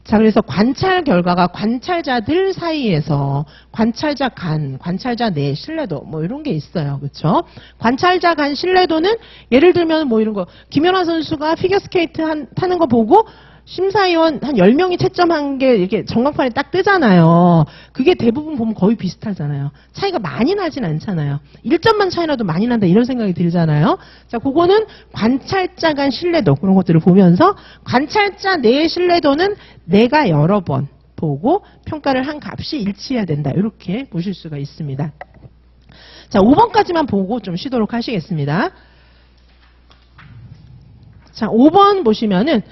자, 그래서 관찰 결과가 관찰자들 사이에서 관찰자 간, 관찰자 내 신뢰도 뭐 이런 게 있어요. 그쵸? 관찰자 간 신뢰도는 예를 들면 뭐 이런 거 김연아 선수가 피겨스케이트 타는 거 보고 심사위원 한 10명이 채점한 게 이렇게 전광판에 딱 뜨잖아요. 그게 대부분 보면 거의 비슷하잖아요. 차이가 많이 나진 않잖아요. 1점만 차이 나도 많이 난다 이런 생각이 들잖아요. 자, 그거는 관찰자 간 신뢰도 그런 것들을 보면서 관찰자 내의 신뢰도는 내가 여러 번 보고 평가를 한 값이 일치해야 된다. 이렇게 보실 수가 있습니다. 자, 5번까지만 보고 좀 쉬도록 하시겠습니다. 자, 5번 보시면은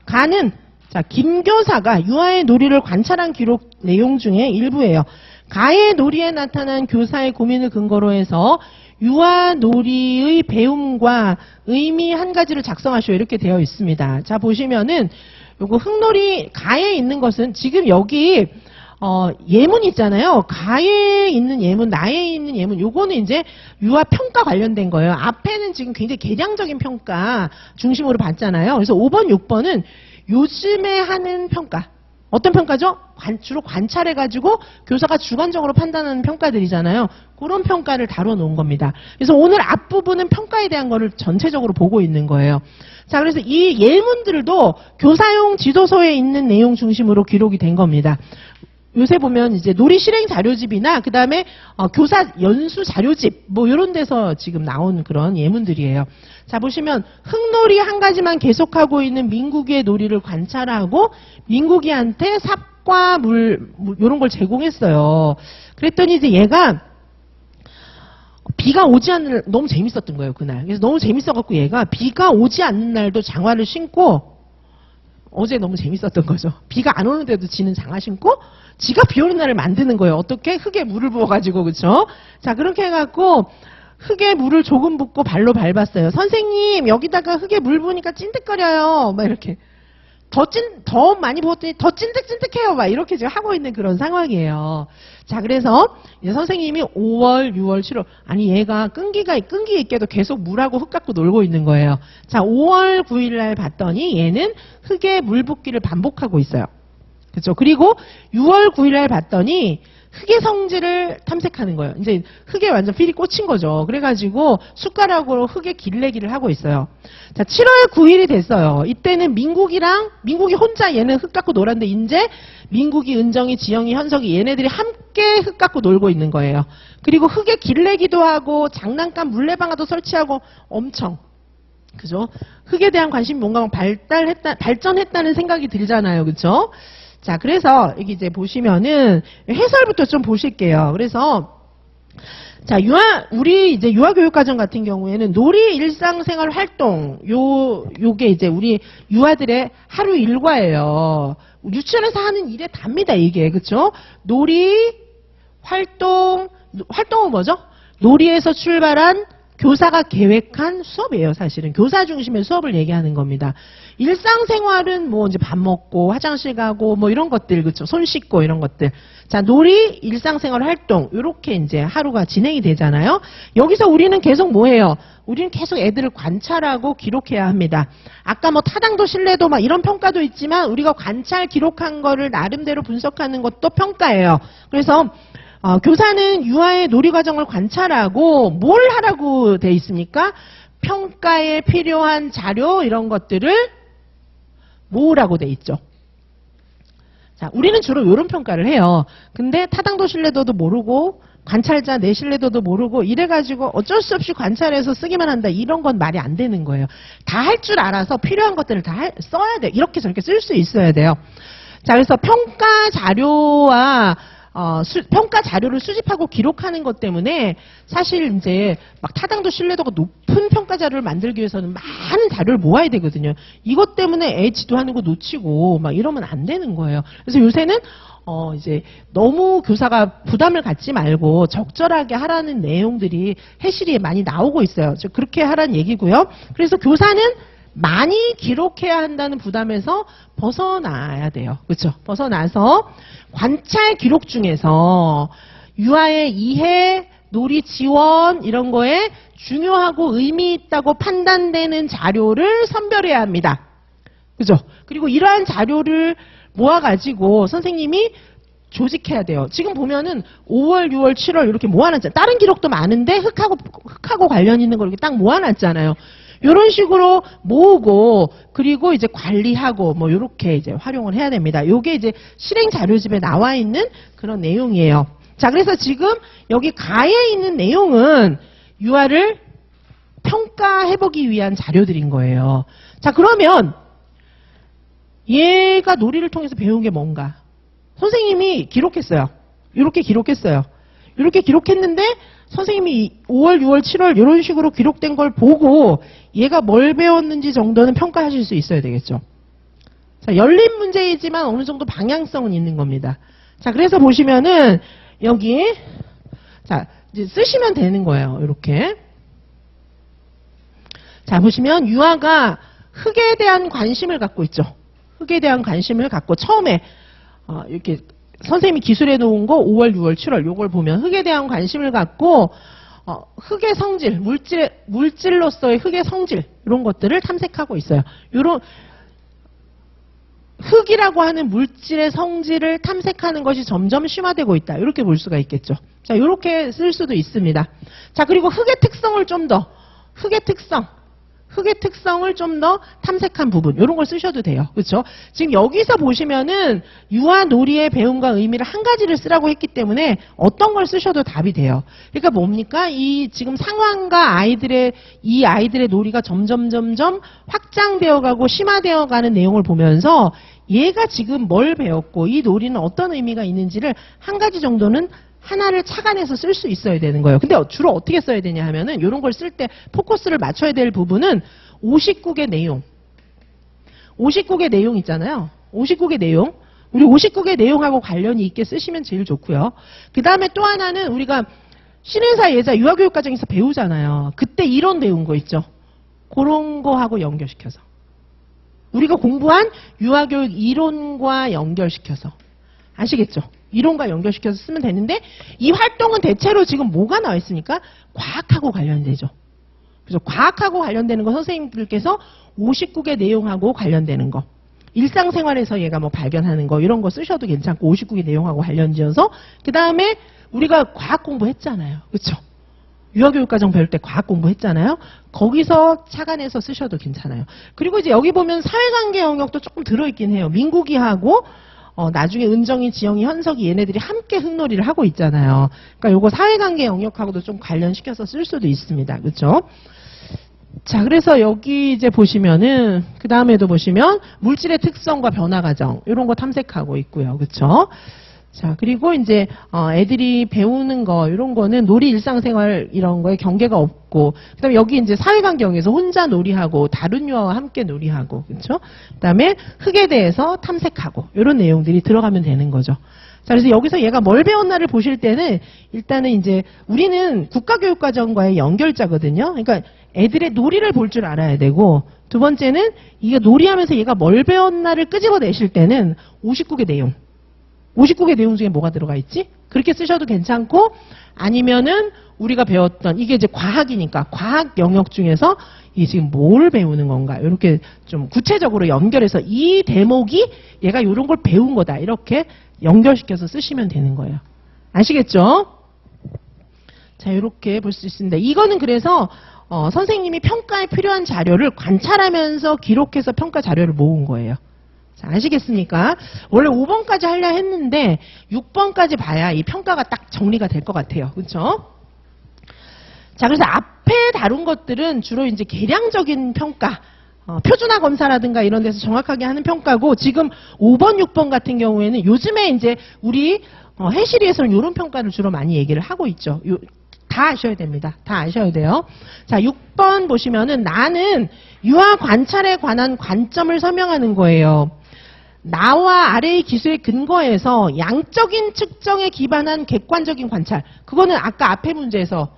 가는 자, 김 교사가 유아의 놀이를 관찰한 기록 내용 중에 일부예요. 가의 놀이에 나타난 교사의 고민을 근거로 해서 유아 놀이의 배움과 의미 한 가지를 작성하시오 이렇게 되어 있습니다. 자, 보시면은 요거 흙놀이 가에 있는 것은 지금 여기 예문 있잖아요. 가에 있는 예문, 나에 있는 예문, 요거는 이제 유아 평가 관련된 거예요. 앞에는 지금 굉장히 개량적인 평가 중심으로 봤잖아요. 그래서 5번, 6번은 요즘에 하는 평가. 어떤 평가죠? 주로 관찰해가지고 교사가 주관적으로 판단하는 평가들이잖아요. 그런 평가를 다뤄놓은 겁니다. 그래서 오늘 앞부분은 평가에 대한 거를 전체적으로 보고 있는 거예요. 자, 그래서 이 예문들도 교사용 지도서에 있는 내용 중심으로 기록이 된 겁니다. 요새 보면 이제 놀이 실행 자료집이나 그 다음에 교사 연수 자료집 뭐 이런 데서 지금 나온 그런 예문들이에요. 자, 보시면 흙놀이 한 가지만 계속하고 있는 민국이의 놀이를 관찰하고 민국이한테 삽 흙과 물 이런 걸 제공했어요. 그랬더니 이제 얘가 비가 오지 않는 날 너무 재밌었던 거예요, 그날. 그래서 너무 재밌어갖고 얘가 비가 오지 않는 날도 장화를 신고 어제 너무 재밌었던 거죠. 비가 안 오는데도 지는 장화 신고 지가 비 오는 날을 만드는 거예요. 어떻게? 흙에 물을 부어가지고, 그쵸? 자, 그렇게 해갖고 흙에 물을 조금 붓고 발로 밟았어요. 선생님, 여기다가 흙에 물 부으니까 찐득거려요. 막 이렇게. 더 많이 부었더니 더 찐득찐득해요. 막 이렇게 지금 하고 있는 그런 상황이에요. 자, 그래서 이제 선생님이 5월, 6월, 7월. 아니, 얘가 끈기 있게도 계속 물하고 흙 갖고 놀고 있는 거예요. 자, 5월 9일 날 봤더니 얘는 흙에 물 붓기를 반복하고 있어요. 그렇죠? 그리고 6월 9일 날 봤더니 흙의 성질을 탐색하는 거예요. 이제 흙에 완전 필이 꽂힌 거죠. 그래가지고 숟가락으로 흙에 길내기를 하고 있어요. 자, 7월 9일이 됐어요. 이때는 민국이 혼자 얘는 흙 갖고 놀았는데 이제 민국이, 은정이, 지영이, 현석이 얘네들이 함께 흙 갖고 놀고 있는 거예요. 그리고 흙에 길내기도 하고 장난감 물레방아도 설치하고 엄청. 그죠? 흙에 대한 관심이 뭔가 발전했다는 생각이 들잖아요. 그죠? 자, 그래서 여기 이제 보시면은 해설부터 좀 보실게요. 그래서 자, 우리 이제 유아교육과정 같은 경우에는 놀이 일상생활 활동 요게 이제 우리 유아들의 하루 일과예요. 유치원에서 하는 일에 답니다, 이게. 그쵸? 놀이, 활동은 뭐죠? 놀이에서 출발한 교사가 계획한 수업이에요, 사실은. 교사 중심의 수업을 얘기하는 겁니다. 일상생활은 뭐 이제 밥 먹고 화장실 가고 뭐 이런 것들, 그쵸? 손 씻고 이런 것들. 자, 놀이, 일상생활 활동, 요렇게 이제 하루가 진행이 되잖아요. 여기서 우리는 계속 뭐 해요? 우리는 계속 애들을 관찰하고 기록해야 합니다. 아까 뭐 타당도 신뢰도 막 이런 평가도 있지만 우리가 관찰, 기록한 거를 나름대로 분석하는 것도 평가예요. 그래서 교사는 유아의 놀이 과정을 관찰하고 뭘 하라고 돼 있습니까? 평가에 필요한 자료 이런 것들을 모으라고 돼 있죠. 자, 우리는 주로 이런 평가를 해요. 근데 타당도 신뢰도도 모르고 관찰자 내 신뢰도도 모르고 이래가지고 어쩔 수 없이 관찰해서 쓰기만 한다. 이런 건 말이 안 되는 거예요. 다 할 줄 알아서 필요한 것들을 다 써야 돼요. 이렇게 저렇게 쓸 수 있어야 돼요. 자, 그래서 평가 자료와 평가 자료를 수집하고 기록하는 것 때문에 사실 이제 막 타당도 신뢰도가 높은 평가 자료를 만들기 위해서는 많은 자료를 모아야 되거든요. 이것 때문에 애 지도하는 거 놓치고 막 이러면 안 되는 거예요. 그래서 요새는 이제 너무 교사가 부담을 갖지 말고 적절하게 하라는 내용들이 해실이 많이 나오고 있어요. 그렇게 하라는 얘기고요. 그래서 교사는 많이 기록해야 한다는 부담에서 벗어나야 돼요. 그렇죠? 벗어나서 관찰 기록 중에서 유아의 이해, 놀이 지원 이런 거에 중요하고 의미 있다고 판단되는 자료를 선별해야 합니다. 그죠? 그리고 이러한 자료를 모아가지고 선생님이 조직해야 돼요. 지금 보면은 5월, 6월, 7월 이렇게 모아놨잖아요. 다른 기록도 많은데 흙하고 관련 있는 걸 이렇게 딱 모아놨잖아요. 이런 식으로 모으고 그리고 이제 관리하고 뭐 이렇게 이제 활용을 해야 됩니다. 요게 이제 실행 자료집에 나와 있는 그런 내용이에요. 자, 그래서 지금 여기 가에 있는 내용은 유아를 평가해보기 위한 자료들인 거예요. 자, 그러면 얘가 놀이를 통해서 배운 게 뭔가? 선생님이 기록했어요. 이렇게 기록했어요. 이렇게 기록했는데 선생님이 5월, 6월, 7월 이런 식으로 기록된 걸 보고 얘가 뭘 배웠는지 정도는 평가하실 수 있어야 되겠죠. 자, 열린 문제이지만 어느 정도 방향성은 있는 겁니다. 자, 그래서 보시면은 여기 자, 이제 쓰시면 되는 거예요. 이렇게. 자, 보시면 유아가 흙에 대한 관심을 갖고 있죠. 흙에 대한 관심을 갖고 처음에 이렇게 선생님이 기술해 놓은 거 5월, 6월, 7월 요걸 보면 흙에 대한 관심을 갖고 흙의 성질, 물질로서의 흙의 성질 이런 것들을 탐색하고 있어요. 요런 흙이라고 하는 물질의 성질을 탐색하는 것이 점점 심화되고 있다. 이렇게 볼 수가 있겠죠. 자, 이렇게 쓸 수도 있습니다. 자, 그리고 흙의 특성을 좀 더 흙의 특성을 좀 더 탐색한 부분 이런 걸 쓰셔도 돼요. 그렇죠? 지금 여기서 보시면은 유아 놀이의 배움과 의미를 한 가지를 쓰라고 했기 때문에 어떤 걸 쓰셔도 답이 돼요. 그러니까 뭡니까? 이 지금 상황과 이 아이들의 놀이가 점점 확장되어 가고 심화되어 가는 내용을 보면서 얘가 지금 뭘 배웠고 이 놀이는 어떤 의미가 있는지를 한 가지 정도는 하나를 착안해서 쓸 수 있어야 되는 거예요. 근데 주로 어떻게 써야 되냐 하면은 이런 걸 쓸 때 포커스를 맞춰야 될 부분은 50국의 내용. 50국의 내용 있잖아요. 50국의 내용. 우리 50국의 내용하고 관련이 있게 쓰시면 제일 좋고요. 그 다음에 또 하나는 우리가 신인사 예자 유아교육 과정에서 배우잖아요. 그때 이론 배운 거 있죠. 그런 거하고 연결시켜서. 우리가 공부한 유아교육 이론과 연결시켜서. 아시겠죠? 이론과 연결시켜서 쓰면 되는데 이 활동은 대체로 지금 뭐가 나와 있습니까? 과학하고 관련되죠. 그래서 과학하고 관련되는 거 선생님들께서 50국의 내용하고 관련되는 거. 일상생활에서 얘가 뭐 발견하는 거 이런 거 쓰셔도 괜찮고 50국의 내용하고 관련지어서 그 다음에 우리가 과학 공부했잖아요. 그렇죠? 유아교육과정 배울 때 과학 공부했잖아요. 거기서 착안해서 쓰셔도 괜찮아요. 그리고 이제 여기 보면 사회관계 영역도 조금 들어있긴 해요. 민국이하고 나중에 은정이, 지영이, 현석이 얘네들이 함께 흙놀이를 하고 있잖아요. 그러니까 요거 사회관계 영역하고도 좀 관련시켜서 쓸 수도 있습니다. 그렇죠? 자, 그래서 여기 이제 보시면은 그 다음에도 보시면 물질의 특성과 변화 과정 이런 거 탐색하고 있고요. 그렇죠? 자, 그리고 이제 애들이 배우는 거 이런 거는 놀이 일상생활 이런 거에 경계가 없고 그다음에 여기 이제 사회관계에서 혼자 놀이하고 다른 유아와 함께 놀이하고 그렇죠? 그다음에 흙에 대해서 탐색하고 이런 내용들이 들어가면 되는 거죠. 자, 그래서 여기서 얘가 뭘 배웠나를 보실 때는 일단은 이제 우리는 국가교육과정과의 연결자거든요. 그러니까 애들의 놀이를 볼 줄 알아야 되고 두 번째는 이게 놀이하면서 얘가 뭘 배웠나를 끄집어내실 때는 50국의 내용. 50국의 내용 중에 뭐가 들어가 있지? 그렇게 쓰셔도 괜찮고 아니면은 우리가 배웠던 이게 이제 과학이니까 과학 영역 중에서 이게 지금 뭘 배우는 건가 이렇게 좀 구체적으로 연결해서 이 대목이 얘가 이런 걸 배운 거다 이렇게 연결시켜서 쓰시면 되는 거예요. 아시겠죠? 자, 이렇게 볼 수 있습니다. 이거는 그래서 선생님이 평가에 필요한 자료를 관찰하면서 기록해서 평가 자료를 모은 거예요. 자, 아시겠습니까? 원래 5번까지 하려 했는데 6번까지 봐야 이 평가가 딱 정리가 될 것 같아요. 그렇죠? 자, 그래서 앞에 다룬 것들은 주로 이제 계량적인 평가, 표준화 검사라든가 이런 데서 정확하게 하는 평가고 지금 5번, 6번 같은 경우에는 요즘에 이제 우리 해시리에서는 이런 평가를 주로 많이 얘기를 하고 있죠. 다 아셔야 됩니다. 다 아셔야 돼요. 자, 6번 보시면은 나는 유아 관찰에 관한 관점을 설명하는 거예요. 나와 아래의 기술에 근거해서 양적인 측정에 기반한 객관적인 관찰. 그거는 아까 앞에 문제에서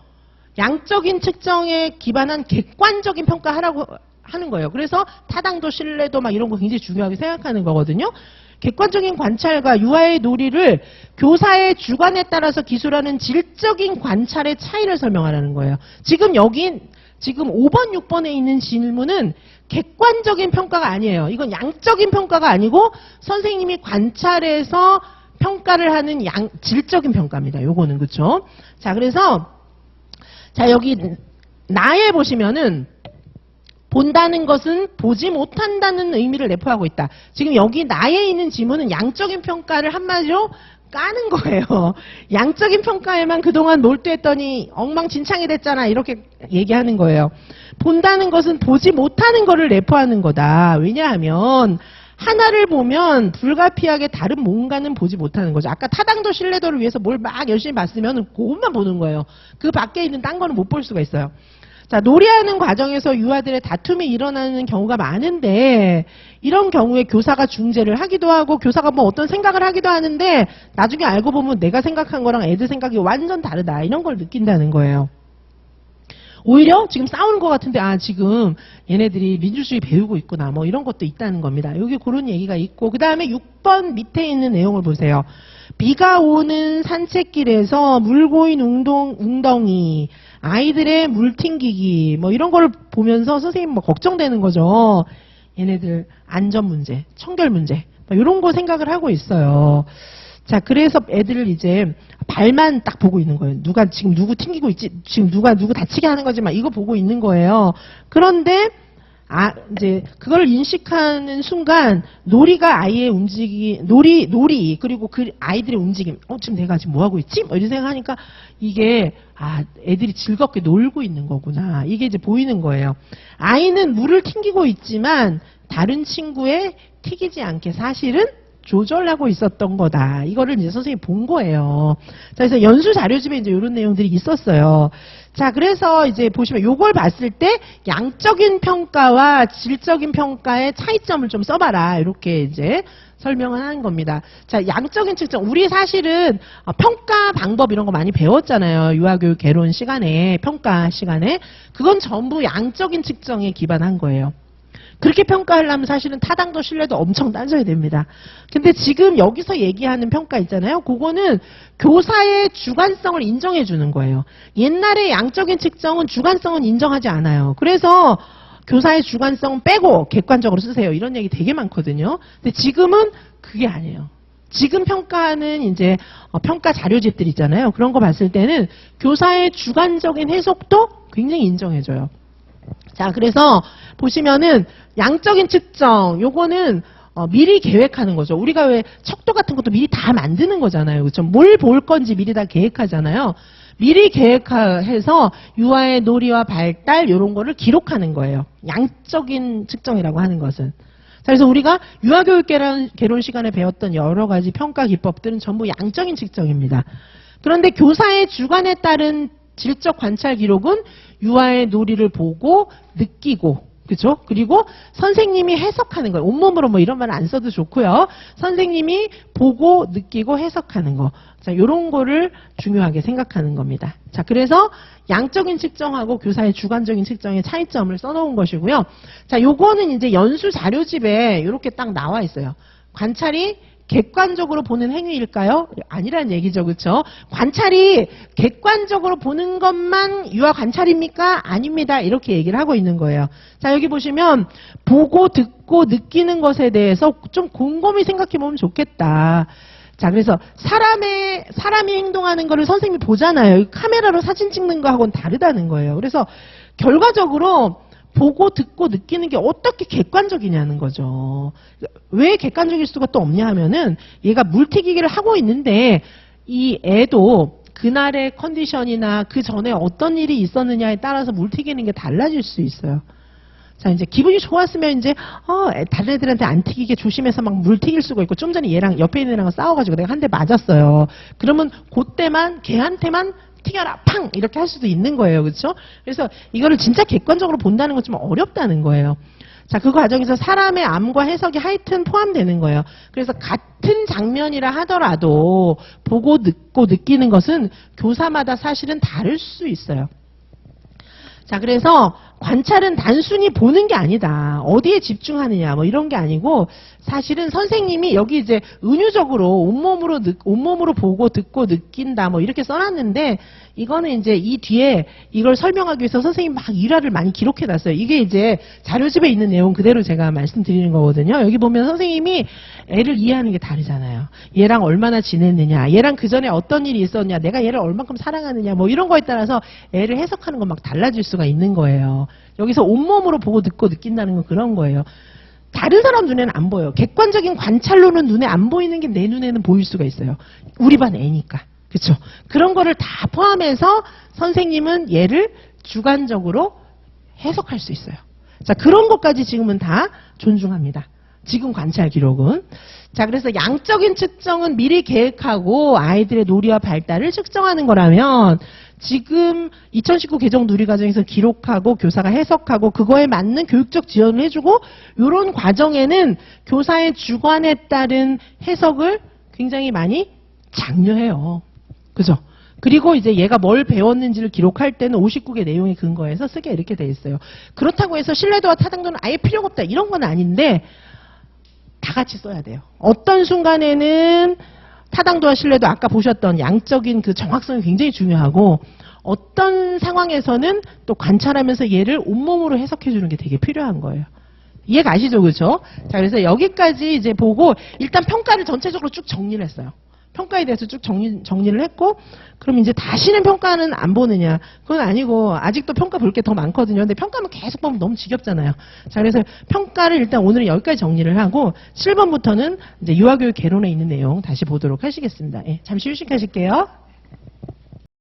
양적인 측정에 기반한 객관적인 평가하라고 하는 거예요. 그래서 타당도, 신뢰도 막 이런 거 굉장히 중요하게 생각하는 거거든요. 객관적인 관찰과 유아의 놀이를 교사의 주관에 따라서 기술하는 질적인 관찰의 차이를 설명하라는 거예요. 지금 5번, 6번에 있는 질문은 객관적인 평가가 아니에요. 이건 양적인 평가가 아니고 선생님이 관찰해서 평가를 하는 질적인 평가입니다. 요거는 그렇죠? 자, 그래서 자, 여기 나에 보시면은 본다는 것은 보지 못한다는 의미를 내포하고 있다. 지금 여기 나에 있는 지문은 양적인 평가를 한마디로 까는 거예요. 양적인 평가에만 그동안 몰두했더니 엉망진창이 됐잖아. 이렇게 얘기하는 거예요. 본다는 것은 보지 못하는 거를 내포하는 거다. 왜냐하면 하나를 보면 불가피하게 다른 뭔가는 보지 못하는 거죠. 아까 타당도 신뢰도를 위해서 뭘 막 열심히 봤으면 그것만 보는 거예요. 그 밖에 있는 딴 거는 못 볼 수가 있어요. 자, 놀이하는 과정에서 유아들의 다툼이 일어나는 경우가 많은데 이런 경우에 교사가 중재를 하기도 하고 교사가 뭐 어떤 생각을 하기도 하는데 나중에 알고 보면 내가 생각한 거랑 애들 생각이 완전 다르다. 이런 걸 느낀다는 거예요. 오히려 지금 싸우는 것 같은데 지금 얘네들이 민주주의 배우고 있구나. 뭐 이런 것도 있다는 겁니다. 여기 그런 얘기가 있고 그 다음에 6번 밑에 있는 내용을 보세요. 비가 오는 산책길에서 물 고인 웅덩이 아이들의 물 튕기기 뭐 이런 걸 보면서 선생님 뭐 걱정되는 거죠. 얘네들 안전 문제, 청결 문제 뭐 이런 거 생각을 하고 있어요. 자, 그래서 애들을 이제 발만 딱 보고 있는 거예요. 누가 지금 누구 튕기고 있지? 지금 누가 누구 다치게 하는 거지? 막 이거 보고 있는 거예요. 그런데 이제 그걸 인식하는 순간 놀이가 아이의 놀이 그리고 그 아이들의 움직임. 지금 내가 지금 뭐 하고 있지? 뭐 이런 생각하니까 이게 애들이 즐겁게 놀고 있는 거구나. 이게 이제 보이는 거예요. 아이는 물을 튕기고 있지만 다른 친구의 튀기지 않게 사실은 조절하고 있었던 거다. 이거를 이제 선생님이 본 거예요. 자, 그래서 연수 자료집에 이제 이런 내용들이 있었어요. 자, 그래서 이제 보시면 요걸 봤을 때 양적인 평가와 질적인 평가의 차이점을 좀 써봐라. 이렇게 이제 설명을 하는 겁니다. 자, 양적인 측정. 우리 사실은 평가 방법 이런 거 많이 배웠잖아요. 유아교육 개론 시간에, 평가 시간에. 그건 전부 양적인 측정에 기반한 거예요. 그렇게 평가하려면 사실은 타당도 신뢰도 엄청 따져야 됩니다. 근데 지금 여기서 얘기하는 평가 있잖아요. 그거는 교사의 주관성을 인정해 주는 거예요. 옛날에 양적인 측정은 주관성은 인정하지 않아요. 그래서 교사의 주관성 빼고 객관적으로 쓰세요. 이런 얘기 되게 많거든요. 근데 지금은 그게 아니에요. 지금 평가하는 이제 평가 자료집들 있잖아요. 그런 거 봤을 때는 교사의 주관적인 해석도 굉장히 인정해줘요. 자, 그래서 보시면은 양적인 측정, 요거는 미리 계획하는 거죠. 우리가 왜 척도 같은 것도 미리 다 만드는 거잖아요. 그렇죠? 뭘 볼 건지 미리 다 계획하잖아요. 미리 계획해서 유아의 놀이와 발달 이런 거를 기록하는 거예요. 양적인 측정이라고 하는 것은. 자, 그래서 우리가 유아교육 개론 시간에 배웠던 여러 가지 평가 기법들은 전부 양적인 측정입니다. 그런데 교사의 주관에 따른 질적 관찰 기록은 유아의 놀이를 보고 느끼고, 그죠? 그리고 선생님이 해석하는 거예요. 온몸으로 뭐 이런 말 안 써도 좋고요. 선생님이 보고 느끼고 해석하는 거. 자, 요런 거를 중요하게 생각하는 겁니다. 자, 그래서 양적인 측정하고 교사의 주관적인 측정의 차이점을 써놓은 것이고요. 자, 요거는 이제 연수 자료집에 이렇게 딱 나와 있어요. 관찰이 객관적으로 보는 행위일까요? 아니란 얘기죠. 그렇죠? 관찰이 객관적으로 보는 것만 유아 관찰입니까? 아닙니다. 이렇게 얘기를 하고 있는 거예요. 자, 여기 보시면 보고 듣고 느끼는 것에 대해서 좀 곰곰이 생각해 보면 좋겠다. 자, 그래서 사람이 행동하는 거를 선생님이 보잖아요. 카메라로 사진 찍는 거하고는 다르다는 거예요. 그래서 결과적으로 보고 듣고 느끼는 게 어떻게 객관적이냐는 거죠. 왜 객관적일 수가 또 없냐 하면은 얘가 물튀기기를 하고 있는데 이 애도 그날의 컨디션이나 그 전에 어떤 일이 있었느냐에 따라서 물튀기는 게 달라질 수 있어요. 자, 이제 기분이 좋았으면 이제 다른 애들한테 안 튀기게 조심해서 막 물 튀길 수가 있고, 좀 전에 얘랑 옆에 있는 애랑 싸워가지고 내가 한 대 맞았어요. 그러면 그때만 걔한테만 튀겨라 팡 이렇게 할 수도 있는 거예요. 그렇죠? 그래서 이거를 진짜 객관적으로 본다는 건 좀 어렵다는 거예요. 자, 그 과정에서 사람의 암과 해석이 하여튼 포함되는 거예요. 그래서 같은 장면이라 하더라도 보고 듣고 느끼는 것은 교사마다 사실은 다를 수 있어요. 자, 그래서 관찰은 단순히 보는 게 아니다. 어디에 집중하느냐 뭐 이런 게 아니고, 사실은 선생님이 여기 이제 은유적으로 온몸으로 보고 듣고 느낀다 뭐 이렇게 써놨는데, 이거는 이제 이 뒤에 이걸 설명하기 위해서 선생님이 막 일화를 많이 기록해놨어요. 이게 이제 자료집에 있는 내용 그대로 제가 말씀드리는 거거든요. 여기 보면 선생님이 애를 이해하는 게 다르잖아요. 얘랑 얼마나 지냈느냐, 얘랑 그 전에 어떤 일이 있었냐, 내가 얘를 얼만큼 사랑하느냐 뭐 이런 거에 따라서 애를 해석하는 건 막 달라질 수가 있는 거예요. 여기서 온몸으로 보고 듣고 느낀다는 건 그런 거예요. 다른 사람 눈에는 안 보여요. 객관적인 관찰로는 눈에 안 보이는 게 내 눈에는 보일 수가 있어요. 우리 반 애니까. 그렇죠? 그런 거를 다 포함해서 선생님은 얘를 주관적으로 해석할 수 있어요. 자, 그런 것까지 지금은 다 존중합니다. 지금 관찰 기록은. 자, 그래서 양적인 측정은 미리 계획하고 아이들의 놀이와 발달을 측정하는 거라면, 지금 2019 개정 누리과정에서 기록하고 교사가 해석하고 그거에 맞는 교육적 지원을 해주고, 이런 과정에는 교사의 주관에 따른 해석을 굉장히 많이 장려해요. 그죠? 그리고 이제 얘가 뭘 배웠는지를 기록할 때는 59개 내용에 근거해서 쓰게 이렇게 돼 있어요. 그렇다고 해서 신뢰도와 타당도는 아예 필요가 없다 이런 건 아닌데, 다 같이 써야 돼요. 어떤 순간에는 타당도와 신뢰도, 아까 보셨던 양적인 그 정확성이 굉장히 중요하고, 어떤 상황에서는 또 관찰하면서 얘를 온몸으로 해석해 주는 게 되게 필요한 거예요. 이해 가시죠? 그렇죠? 자, 그래서 여기까지 이제 보고 일단 평가를 전체적으로 쭉 정리를 했어요. 평가에 대해서 쭉 정리를 했고, 그럼 이제 다시는 평가는 안 보느냐? 그건 아니고 아직도 평가 볼 게 더 많거든요. 근데 평가만 계속 보면 너무 지겹잖아요. 자, 그래서 평가를 일단 오늘은 여기까지 정리를 하고 7번부터는 이제 유아교육 개론에 있는 내용 다시 보도록 하시겠습니다. 예, 잠시 휴식하실게요.